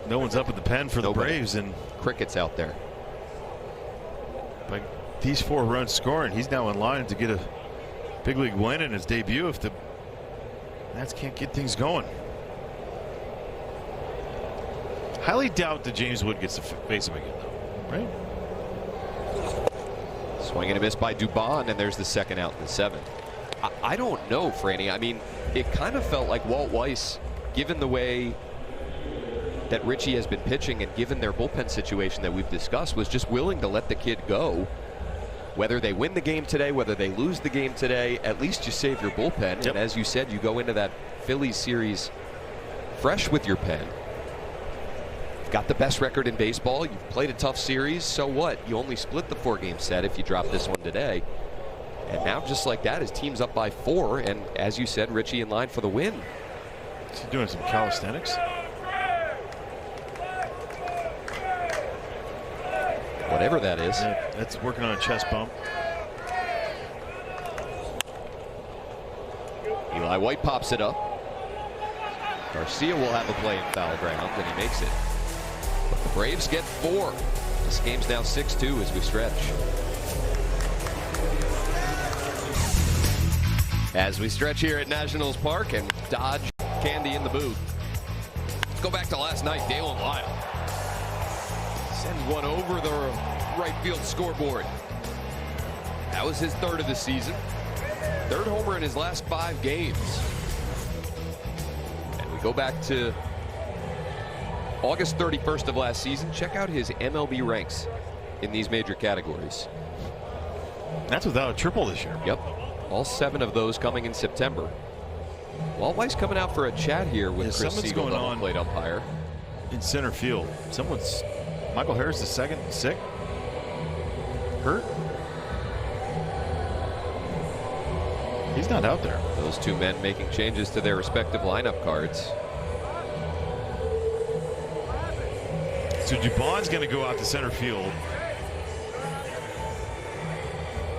no one's up at the pen for the Braves, and
cricket's out there.
Like these 4 runs scoring, he's now in line to get a big league win in his debut if the Nats can't get things going. Highly doubt that James Wood gets to face him again, though, right?
Swing and a miss by Dubon, and there's the 2nd out in the 7th. I don't know, Franny. I mean, it kind of felt like Walt Weiss, given the way that Ritchie has been pitching and given their bullpen situation that we've discussed, was just willing to let the kid go. Whether they win the game today, whether they lose the game today, at least you save your bullpen.
Yep.
And as you said, you go into that Phillies series fresh with your pen. You've got the best record in baseball. You've played a tough series. So what? You only split the 4-game set if you drop this one today. And now, just like that, his team's up by 4. And as you said, Ritchie in line for the win.
Is he doing some calisthenics?
Whatever that is.
Yeah, that's working on a chest bump.
Eli White pops it up. Garcia will have a play in foul ground, and he makes it. But the Braves get 4. This game's now 6-2 as we stretch. As we stretch here at Nationals Park and Dodge Candy in the booth. Let's go back to last night. Dalen Lyle sends one over the right field scoreboard. That was his 3rd of the season. 3rd homer in his last 5 games. And we go back to August 31st of last season. Check out his MLB ranks in these major categories.
That's without a triple this year.
Yep. All 7 of those coming in September. Walt Weiss coming out for a chat here with Chris Siegel, double plate umpire.
In center field. Michael Harris the 2nd, sick? Hurt? He's not out there.
Those 2 men making changes to their respective lineup cards.
So Dubon's going to go out to center field.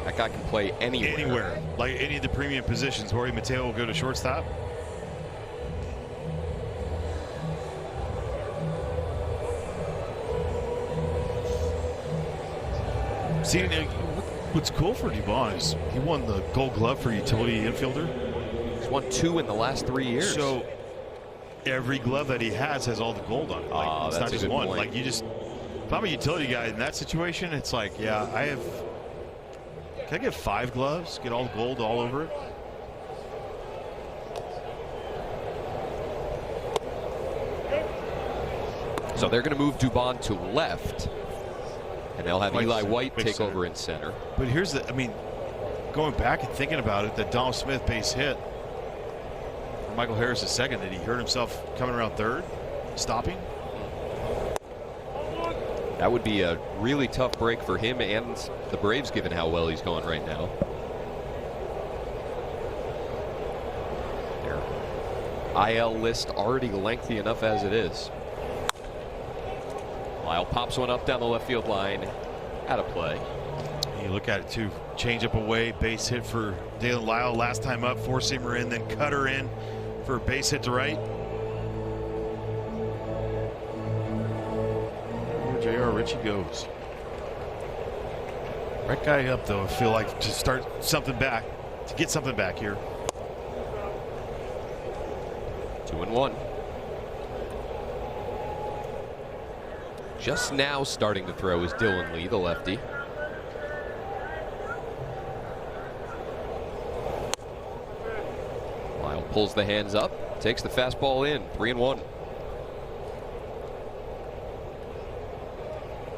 That guy can play anywhere.
Anywhere. Like any of the premium positions. Jorge Mateo will go to shortstop. See, what's cool for Dubon is he won the Gold Glove for utility infielder.
He's won 2 in the last 3 years.
So every glove that he has all the gold on it. Like, it's not just one.
Point.
Like you just, if I'm a utility guy in that situation, it's like, yeah, can I get 5 gloves? Get all the gold all over it?
So they're going to move Dubon to left. And they'll have Eli White take
center.
over in center.
But here's going back and thinking about it, that Donald Smith base hit for Michael Harris' 2nd, that he hurt himself coming around 3rd, stopping.
That would be a really tough break for him and the Braves, given how well he's going right now. Their IL list already lengthy enough as it is. Lyle pops one up down the left field line. Out of play.
You look at it too. Change up away, base hit for Dalen Lyle. Last time up, 4-seamer in, then cutter in for a base hit to right. Where J.R. Ritchie goes. Right guy up though. I feel like to start something back, to get something back here.
2-1. Just now starting to throw is Dylan Lee, the lefty. Lyle pulls the hands up, takes the fastball in, 3-1.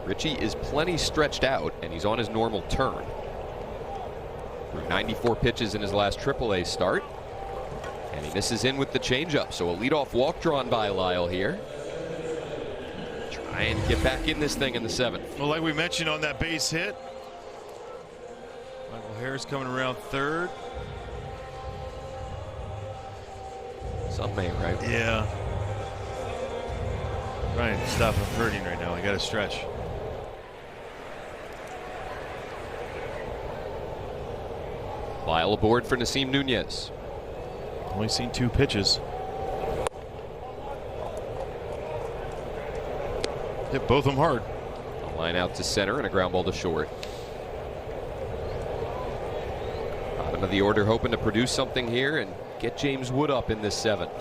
Ritchie is plenty stretched out, and he's on his normal turn. Threw 94 pitches in his last AAA start, and he misses in with the changeup. So a leadoff walk drawn by Lyle here. And get back in this thing in the 7th.
Well, like we mentioned on that base hit, Michael Harris coming around third.
Some may, right?
Yeah. Ryan, stop. I'm hurting right now. I got to stretch.
Lyle aboard for Nasim Nunez.
Only seen 2 pitches. Hit both of them hard.
A line out to center and a ground ball to short. Bottom of the order hoping to produce something here and get James Wood up in this 7th.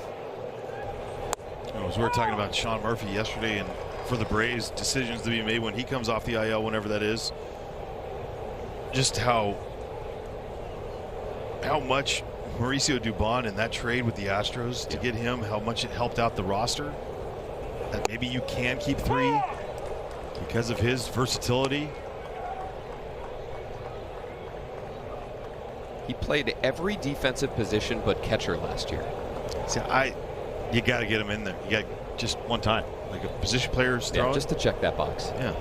As we were talking about Sean Murphy yesterday, and for the Braves, decisions to be made when he comes off the IL, whenever that is. Just how much Mauricio Dubon in that trade with the Astros to get him, how much it helped out the roster. That maybe you can keep 3 because of his versatility.
He played every defensive position but catcher last year.
See, you got to get him in there. You got just one time, like a position player's throwing.
Yeah, just to check that box.
Yeah.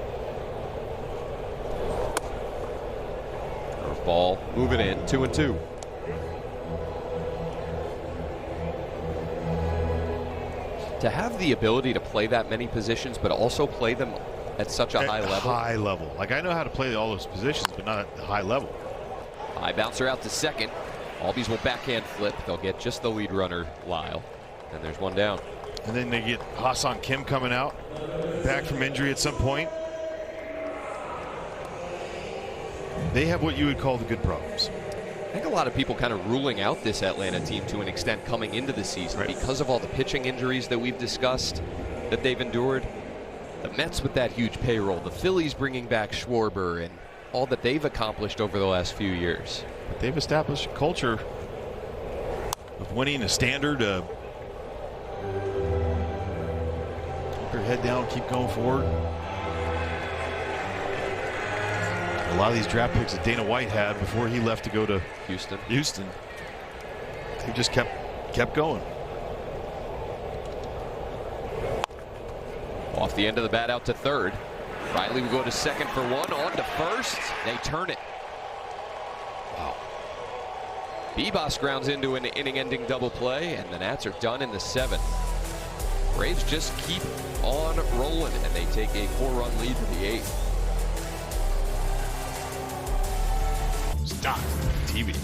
Ball moving in, 2-2. To have the ability to play that many positions, but also play them at such a high level.
High level. Like, I know how to play all those positions, but not at the high level.
High bouncer out to second. Albies will backhand flip. They'll get just the lead runner, Lyle. And there's one down.
And then they get Hassan Kim coming out, back from injury at some point. They have what you would call the good problems.
I think a lot of people kind of ruling out this Atlanta team to an extent coming into the season because of all the pitching injuries that we've discussed that they've endured. The Mets with that huge payroll, the Phillies bringing back Schwarber, and all that they've accomplished over the last few years.
But they've established a culture of winning, a standard. Keep your head down, keep going forward. A lot of these draft picks that Dana White had before he left to go to Houston, they just kept going.
Off the end of the bat out to third. Riley will go to second for one, on to first. They turn it. Wow. Bebas grounds into an inning-ending double play, and the Nats are done in the 7th. Braves just keep on rolling, and they take a 4-run lead to the 8th.
Stop TV.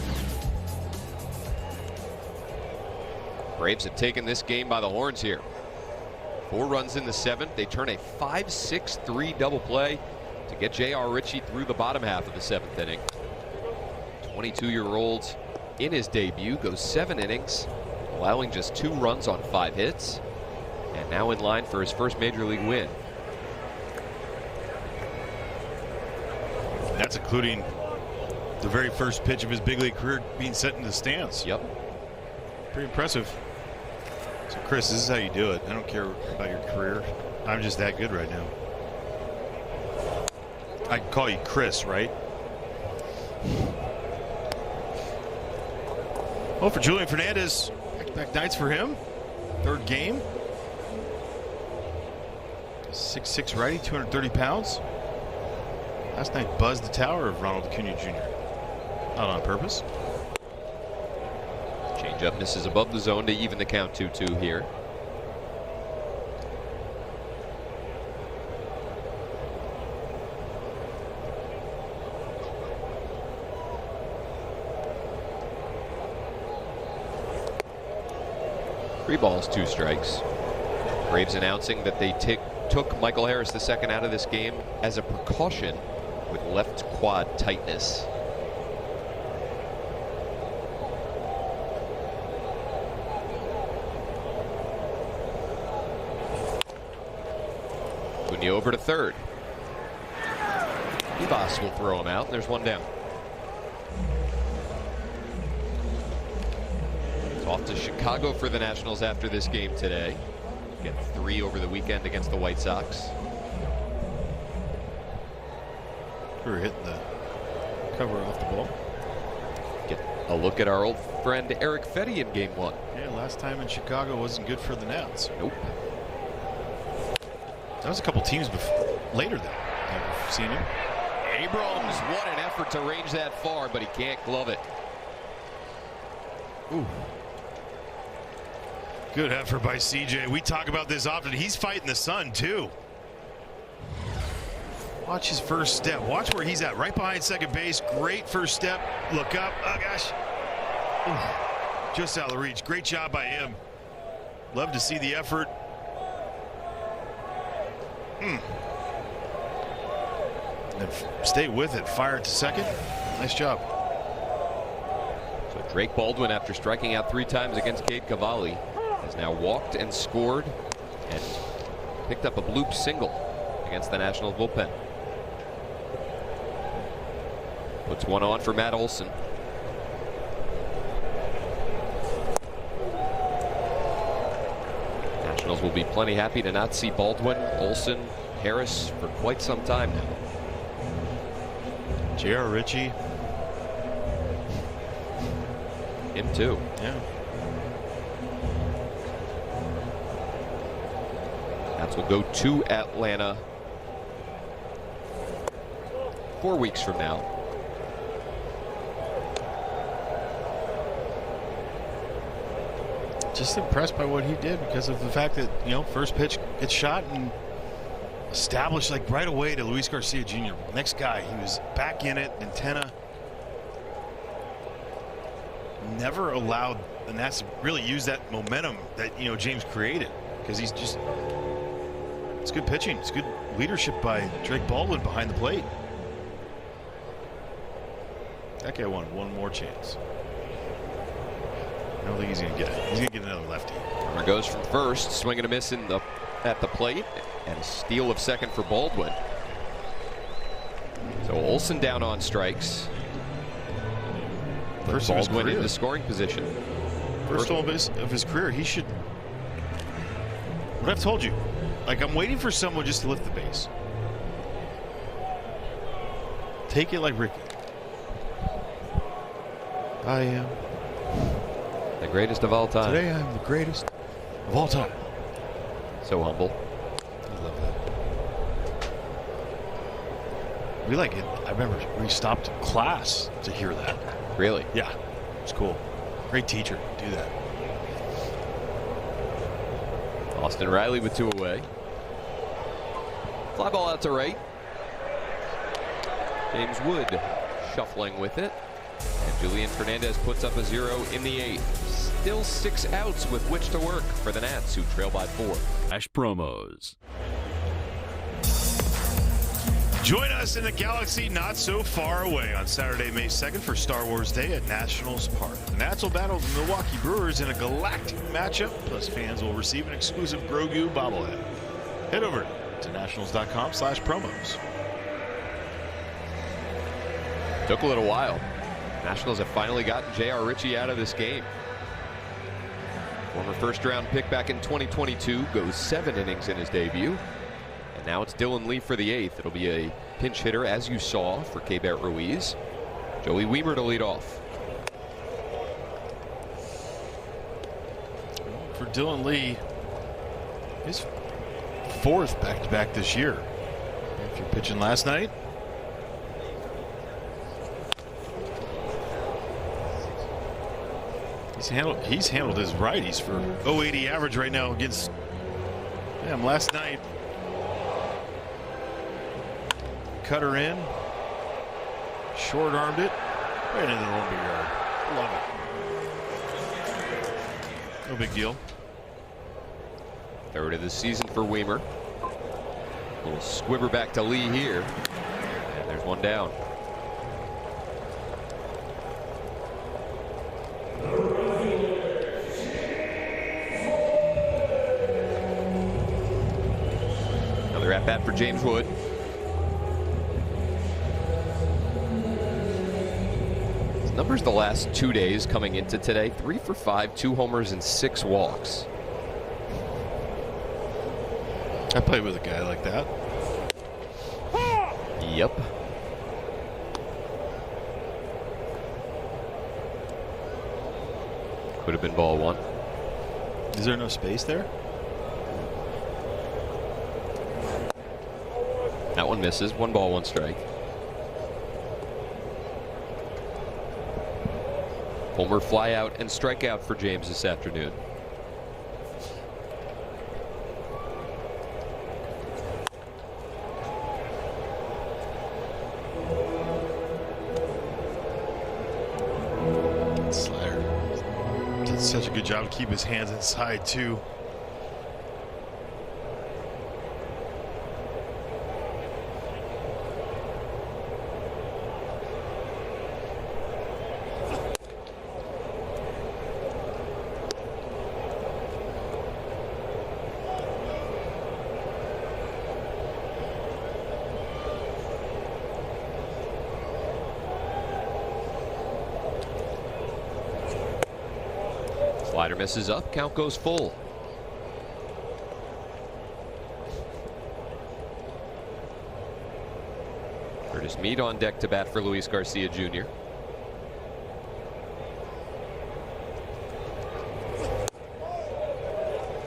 Braves have taken this game by the horns here. 4 runs in the 7th. They turn a 5-6-3 double play to get J.R. Ritchie through the bottom half of the 7th inning. 22-year-old in his debut goes 7 innings, allowing just 2 runs on 5 hits, and now in line for his first major league win.
That's including the very first pitch of his big league career being set in the stands.
Yep.
Pretty impressive. So, Chris, this is how you do it. I don't care about your career. I'm just that good right now. I can call you Chris, right? Well, for Julian Fernandez, back-to-back nights for him. 3rd game. 6'6" righty, 230 pounds. Last night buzzed the tower of Ronald Acuna Jr. Not on purpose.
Changeup misses above the zone to even the count 2-2 here. Three balls, 2 strikes. Braves announcing that they took Michael Harris II out of this game as a precaution with left quad tightness. Acuna over to third. Bebas will throw him out, and there's one down. It's off to Chicago for the Nationals after this game today. Get 3 over the weekend against the White Sox.
We were hitting the cover off the ball.
Get a look at our old friend Eric Fetty in game 1.
Yeah, last time in Chicago wasn't good for the Nats.
Nope.
That was a couple teams later that I've seen him.
Abrams, what an effort to range that far, but he can't glove it.
Ooh. Good effort by CJ. We talk about this often. He's fighting the sun, too. Watch his first step. Watch where he's at, right behind second base. Great first step. Look up. Oh, gosh. Ooh. Just out of reach. Great job by him. Love to see the effort. And stay with it. Fire it to second. Nice job.
So Drake Baldwin, after striking out 3 times against Cade Cavalli, has now walked and scored and picked up a bloop single against the Nationals bullpen. Puts one on for Matt Olson. Nationals will be plenty happy to not see Baldwin, Olson, Harris for quite some time now.
J.R. Ritchie.
Him too.
Yeah.
Nats will go to Atlanta 4 weeks from now.
Just impressed by what he did because of the fact that, you know, first pitch gets shot and established like right away to Luis Garcia Jr. Next guy, he was back in it, antenna. Never allowed the Nats to really use that momentum that, you know, James created, because he's just, it's good pitching. It's good leadership by Drake Baldwin behind the plate. That guy wanted one more chance. I don't think he's going to get it. He's going to get another lefty.
Runner goes from first, swing and a miss at the plate, and a steal of second for Baldwin. So Olson down on strikes.
First of his
Baldwin
career.
in the scoring position.
First of his career, he should. What I've told you, like, I'm waiting for someone just to lift the base. Take it like Ricky. I am
the greatest of all time.
Today I am the greatest of all time.
So humble.
I love that. We like it. I remember we stopped class to hear that.
Really?
Yeah, it's cool. Great teacher. Do that.
Austin Riley with 2 away. Fly ball out to right. James Wood shuffling with it. And Julian Fernandez puts up a 0 in the 8th. Still 6 outs with which to work for the Nats, who trail by 4.
Flash promos.
Join us in the galaxy not so far away on Saturday, May 2nd for Star Wars Day at Nationals Park. The Nats will battle the Milwaukee Brewers in a galactic matchup, plus fans will receive an exclusive Grogu bobblehead. Head over to nationals.com/promos.
Took a little while. Nationals have finally gotten J.R. Ritchie out of this game. Former first-round pick back in 2022 goes 7 innings in his debut. And now it's Dylan Lee for the 8th. It'll be a pinch hitter, as you saw, for Keibert Ruiz. Joey Weimer to lead off.
For Dylan Lee, his 4th back-to-back this year. If you're pitching last night. He's handled his righties for 080 average right now against them last night. Cutter in, short armed it right into the lumber yard. Love it. No big deal.
3rd of the season for Weimer. Little squibber back to Lee here. And there's one down. Another at bat for James Wood. His numbers the last 2 days coming into today: 3 for 5, 2 homers, and 6 walks.
I played with a guy like that.
Yep. Could have been ball 1.
Is there no space there?
That one misses. 1 ball, 1 strike. Homer, fly out, and strikeout for James this afternoon.
Slider did such a good job to keep his hands inside, too.
Slider misses up. Count goes full. Curtis Mead on deck to bat for Luis Garcia Jr.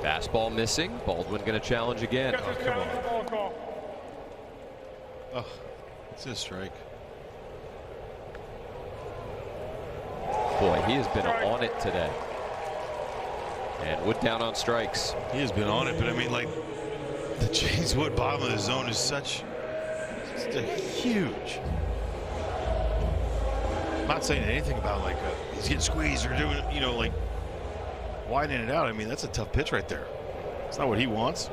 Fastball missing. Baldwin going to challenge again.
Oh, come on. Oh, it's a strike.
Boy, he has been on it today. And Wood down on strikes.
He has been on it, but I mean, like, the James Wood bottom of the zone is just a huge. I'm not saying anything about like he's getting squeezed or doing, you know, like widening it out. I mean, that's a tough pitch right there. It's not what he wants.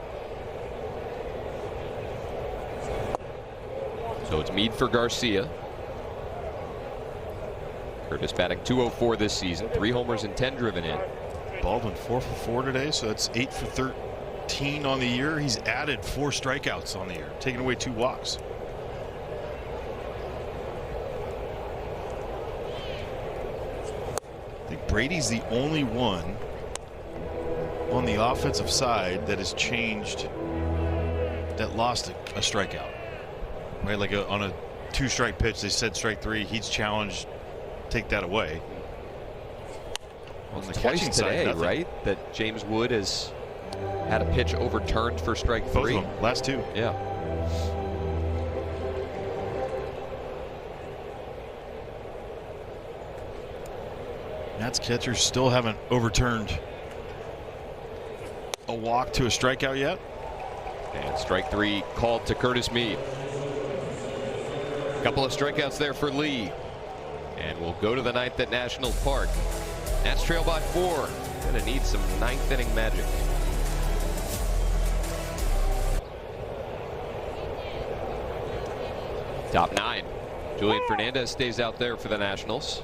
So it's Mead for Garcia. Curtis batting .204 this season. 3 homers and 10 driven in.
Baldwin 4 for 4 today, so that's 8 for 13 on the year. He's added 4 strikeouts on the year, taking away 2 walks. I think Brady's the only one on the offensive side that has changed, that lost a strikeout. Right, like on a 2-strike pitch, they said strike 3. He's challenged, take that away.
Well, it's twice today, right? That James Wood has had a pitch overturned for strike 3.
Both of them, last 2.
Yeah.
Nats catchers still haven't overturned a walk to a strikeout yet.
And strike 3 called to Curtis Mead. A couple of strikeouts there for Lee. And we'll go to the 9th at Nationals Park. Nats trail by 4. Gonna need some 9th inning magic. Top 9. Julian Fernandez stays out there for the Nationals.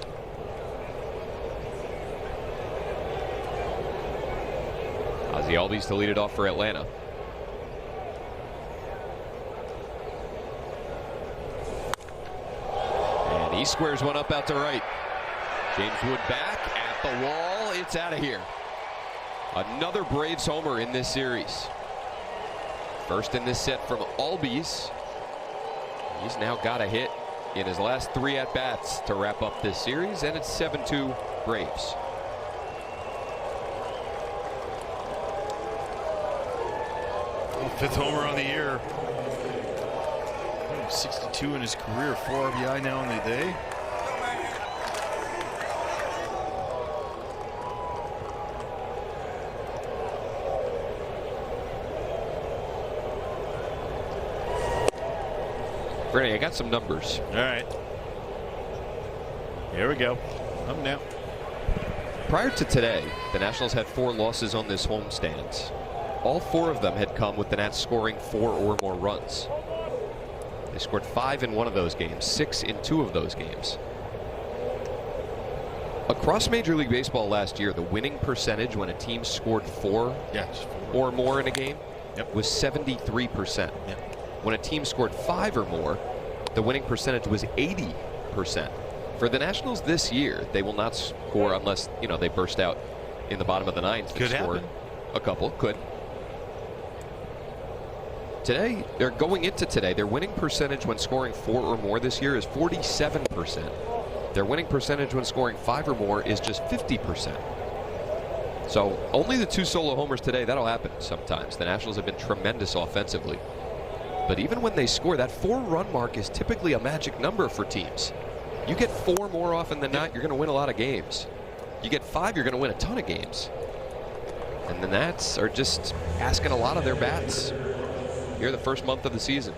Ozzie Albies to lead it off for Atlanta. And he squares one up out to right. James Wood back at the wall. It's out of here. Another Braves homer in this series. First in this set from Albies. He's now got a hit in his last 3 at-bats to wrap up this series, and it's 7-2 Braves.
Well, 5th homer on the year. 62 in his career, 4 RBI now in the day.
Bernie, I got some numbers.
All right. Here we go. I'm now.
Prior to today, the Nationals had 4 losses on this homestand. All 4 of them had come with the Nats scoring 4 or more runs. They scored 5 in one of those games, 6 in 2 of those games. Across Major League Baseball last year, the winning percentage when a team scored 4 or more in a game was 73%. When a team scored 5 or more, the winning percentage was 80%. For the Nationals this year, they will not score unless, you know, they burst out in the bottom of the 9th.
Could happen.
A couple, could. Today, they're going into today, their winning percentage when scoring 4 or more this year is 47%. Their winning percentage when scoring 5 or more is just 50%. So only the 2 solo homers today, that'll happen sometimes. The Nationals have been tremendous offensively. But even when they score, that 4-run mark is typically a magic number for teams. You get 4 more often than not, you're going to win a lot of games. You get 5, you're going to win a ton of games. And the Nats are just asking a lot of their bats here the first month of the season.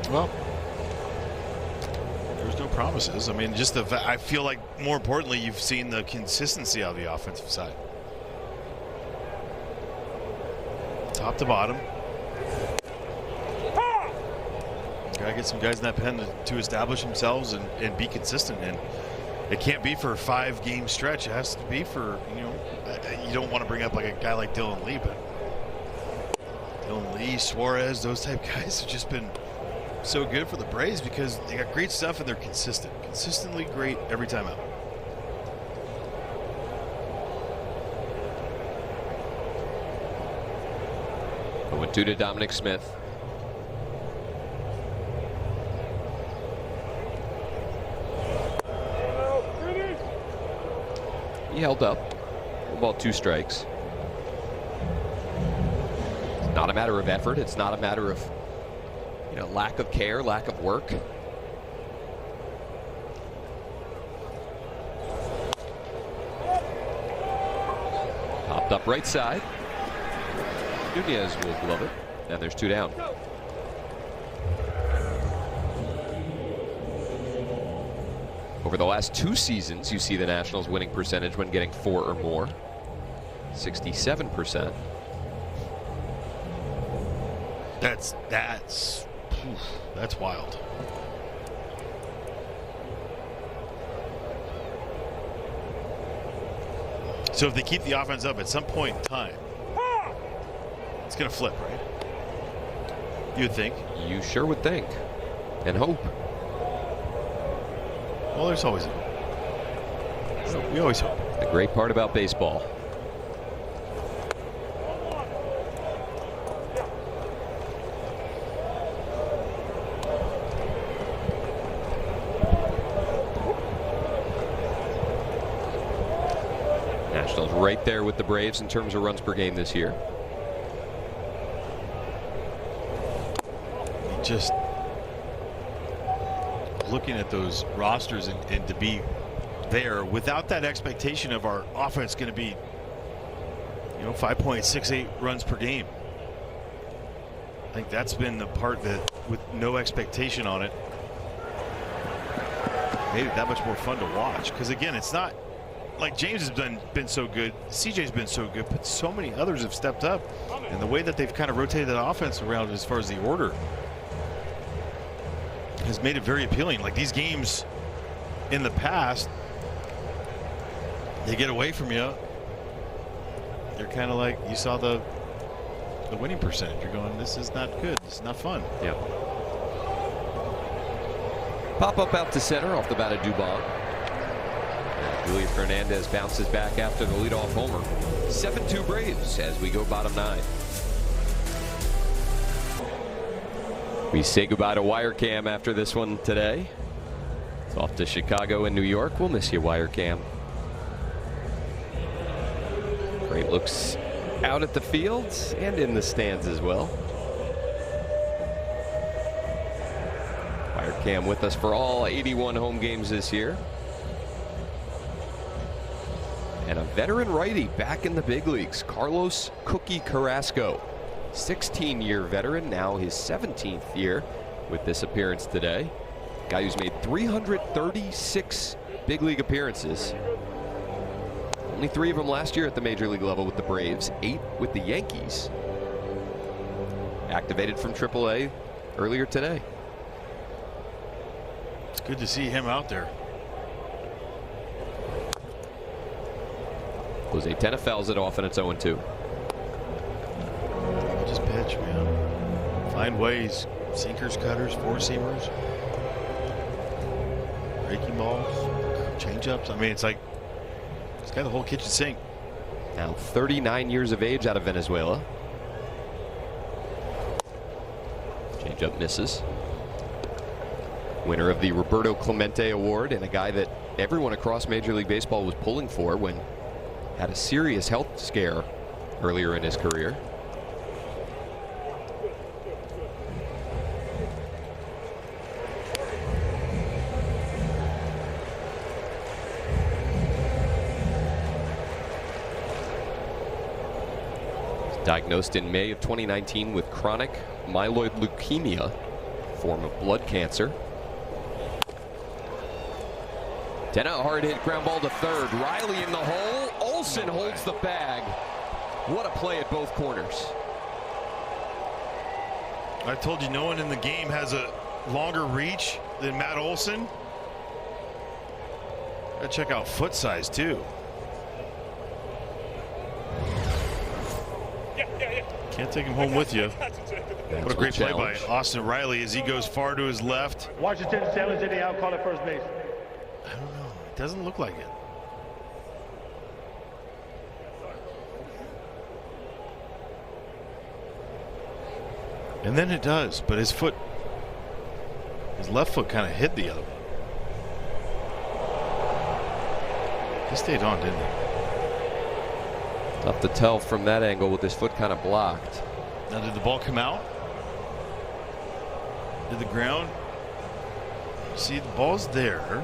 Well, there's no promises. I mean, just I feel like more importantly, you've seen the consistency of the offensive side. Top to bottom. Gotta get some guys in that pen to establish themselves and be consistent. And it can't be for a 5-game stretch. It has to be for, you don't want to bring up like a guy like Dylan Lee, but Dylan Lee, Suarez, those type guys have just been so good for the Braves because they got great stuff and they're consistent. Consistently great every time out.
Going 2 to Dominic Smith. He held up. 1 ball, 2 strikes. It's not a matter of effort. It's not a matter of lack of care, lack of work. Popped up right side. Nunez will glove it, and there's 2 down. Over the last 2 seasons, you see the Nationals' winning percentage when getting 4 or more, 67%.
That's wild. So if they keep the offense up at some point in time, it's going to flip, right? You'd think.
You sure would think. And hope.
Well, there's always hope. We always hope.
The great part about baseball. Nationals right there with the Braves in terms of runs per game this year.
Just looking at those rosters and to be there without that expectation of our offense going to be 5.68 runs per game. I think that's been the part that with no expectation on it made it that much more fun to watch, because again, it's not like James has been so good, CJ's been so good, but so many others have stepped up, and the way that they've kind of rotated that offense around as far as the order has made it very appealing. Like these games in the past, they get away from you. They're kind of like, you saw the winning percentage. You're going, this is not good. This is not fun.
Yeah. Pop up out to center off the bat of Dubon. Julio Fernandez bounces back after the leadoff homer. 7-2 Braves as we go bottom 9. We say goodbye to Wirecam after this one today. It's off to Chicago and New York. We'll miss you, Wirecam. Great looks out at the fields and in the stands as well. Wirecam with us for all 81 home games this year. And a veteran righty back in the big leagues, Carlos Cookie Carrasco. 16-year veteran, now his 17th year with this appearance today. Guy who's made 336 big league appearances. Only 3 of them last year at the major league level with the Braves, 8 with the Yankees. Activated from AAA earlier today.
It's good to see him out there.
Jose Tena fouls it off and it's 0-2.
Just pitch, man. Find ways. Sinkers, cutters, 4-seamers. Breaking balls. Change-ups. I mean, it's like he's got the whole kitchen sink.
Now 39 years of age out of Venezuela. Change-up misses. Winner of the Roberto Clemente Award, and a guy that everyone across Major League Baseball was pulling for when had a serious health scare earlier in his career. Diagnosed in May of 2019 with chronic myeloid leukemia, form of blood cancer. Denna, hard hit ground ball to third. Riley in the hole. Olsen holds the bag. What a play at both corners.
I told you no one in the game has a longer reach than Matt Olsen. Gotta check out foot size too. Can't take him home with you. What a great play by Austin Riley as he goes far to his left.
Washington challenge any out, call it first base.
I don't know. It doesn't look like it. And then it does, but his left foot kind of hit the other one. He stayed on, didn't he?
Tough to tell from that angle with his foot kind of blocked.
Now, did the ball come out? Did the ground? See, the ball's there.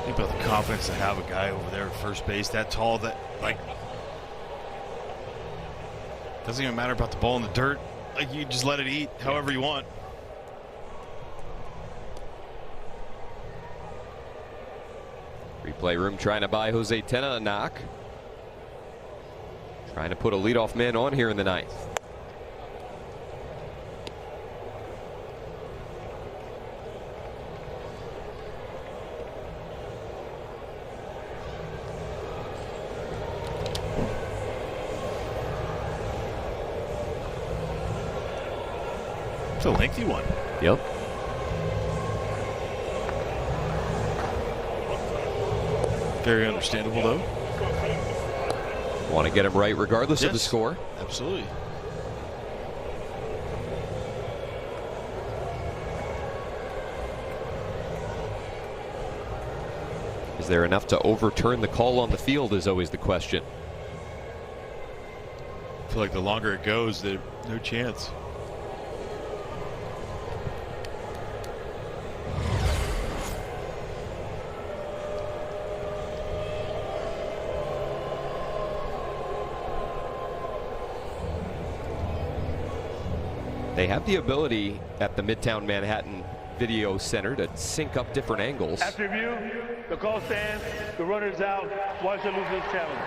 Think about the confidence to have a guy over there at first base that tall, that like doesn't even matter about the ball in the dirt. Like, you just let it eat however you want.
Replay room trying to buy Jose Tenna a knock. Trying to put a leadoff man on here in the ninth.
It's a lengthy one.
Yep.
Very understandable, though.
Want to get him right regardless of the score.
Absolutely.
Is there enough to overturn the call on the field is always the question.
I feel like the longer it goes, there's no chance.
They have the ability at the Midtown Manhattan Video Center to sync up different angles.
After review, the call stands, the runner's out, Washington loses challenge.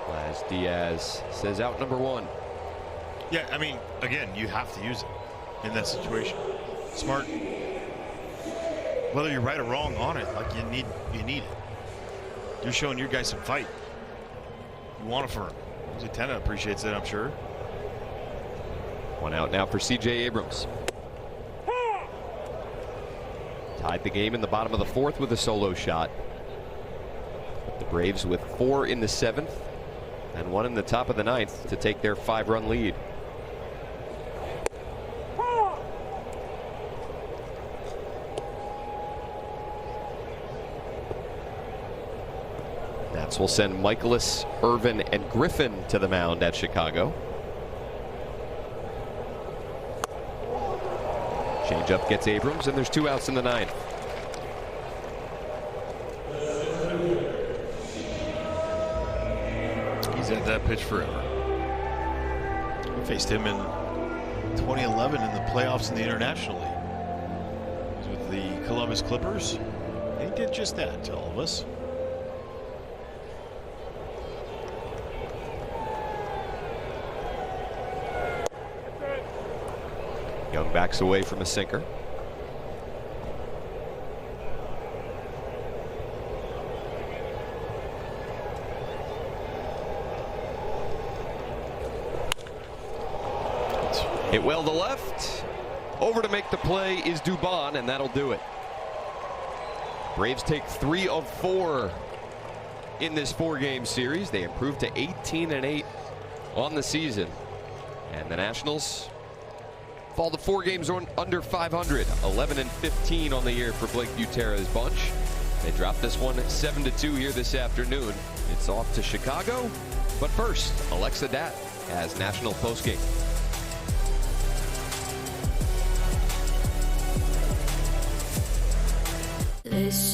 As Diaz says out number one.
Yeah, I mean, again, you have to use it in that situation. Smart. Whether you're right or wrong on it, like you need it. You're showing your guys some fight. You want it for him. Tenna appreciates it, I'm sure.
One out now for C.J. Abrams. Tied the game in the bottom of the fourth with a solo shot. The Braves with 4 in the 7th and 1 in the top of the 9th to take their 5-run lead. Nats will send Michaelis, Irvin, and Griffin to the mound at Chicago. Changeup gets Abrams, and there's 2 outs in the 9th.
He's had that pitch forever. We faced him in 2011 in the playoffs in the International League. He was with the Columbus Clippers. And he did just that to all of us.
Young backs away from a sinker. Hit well to left. Over to make the play is Dubon, and that'll do it. Braves take 3 of 4 in this 4-game series. They improved to 18-8 on the season. And the Nationals fall to 4 games under 500, 11-15 on the year for Blake Butera's bunch. They dropped this one 7-2 here this afternoon. It's off to Chicago, but first, Alexa Dat has National Postgame.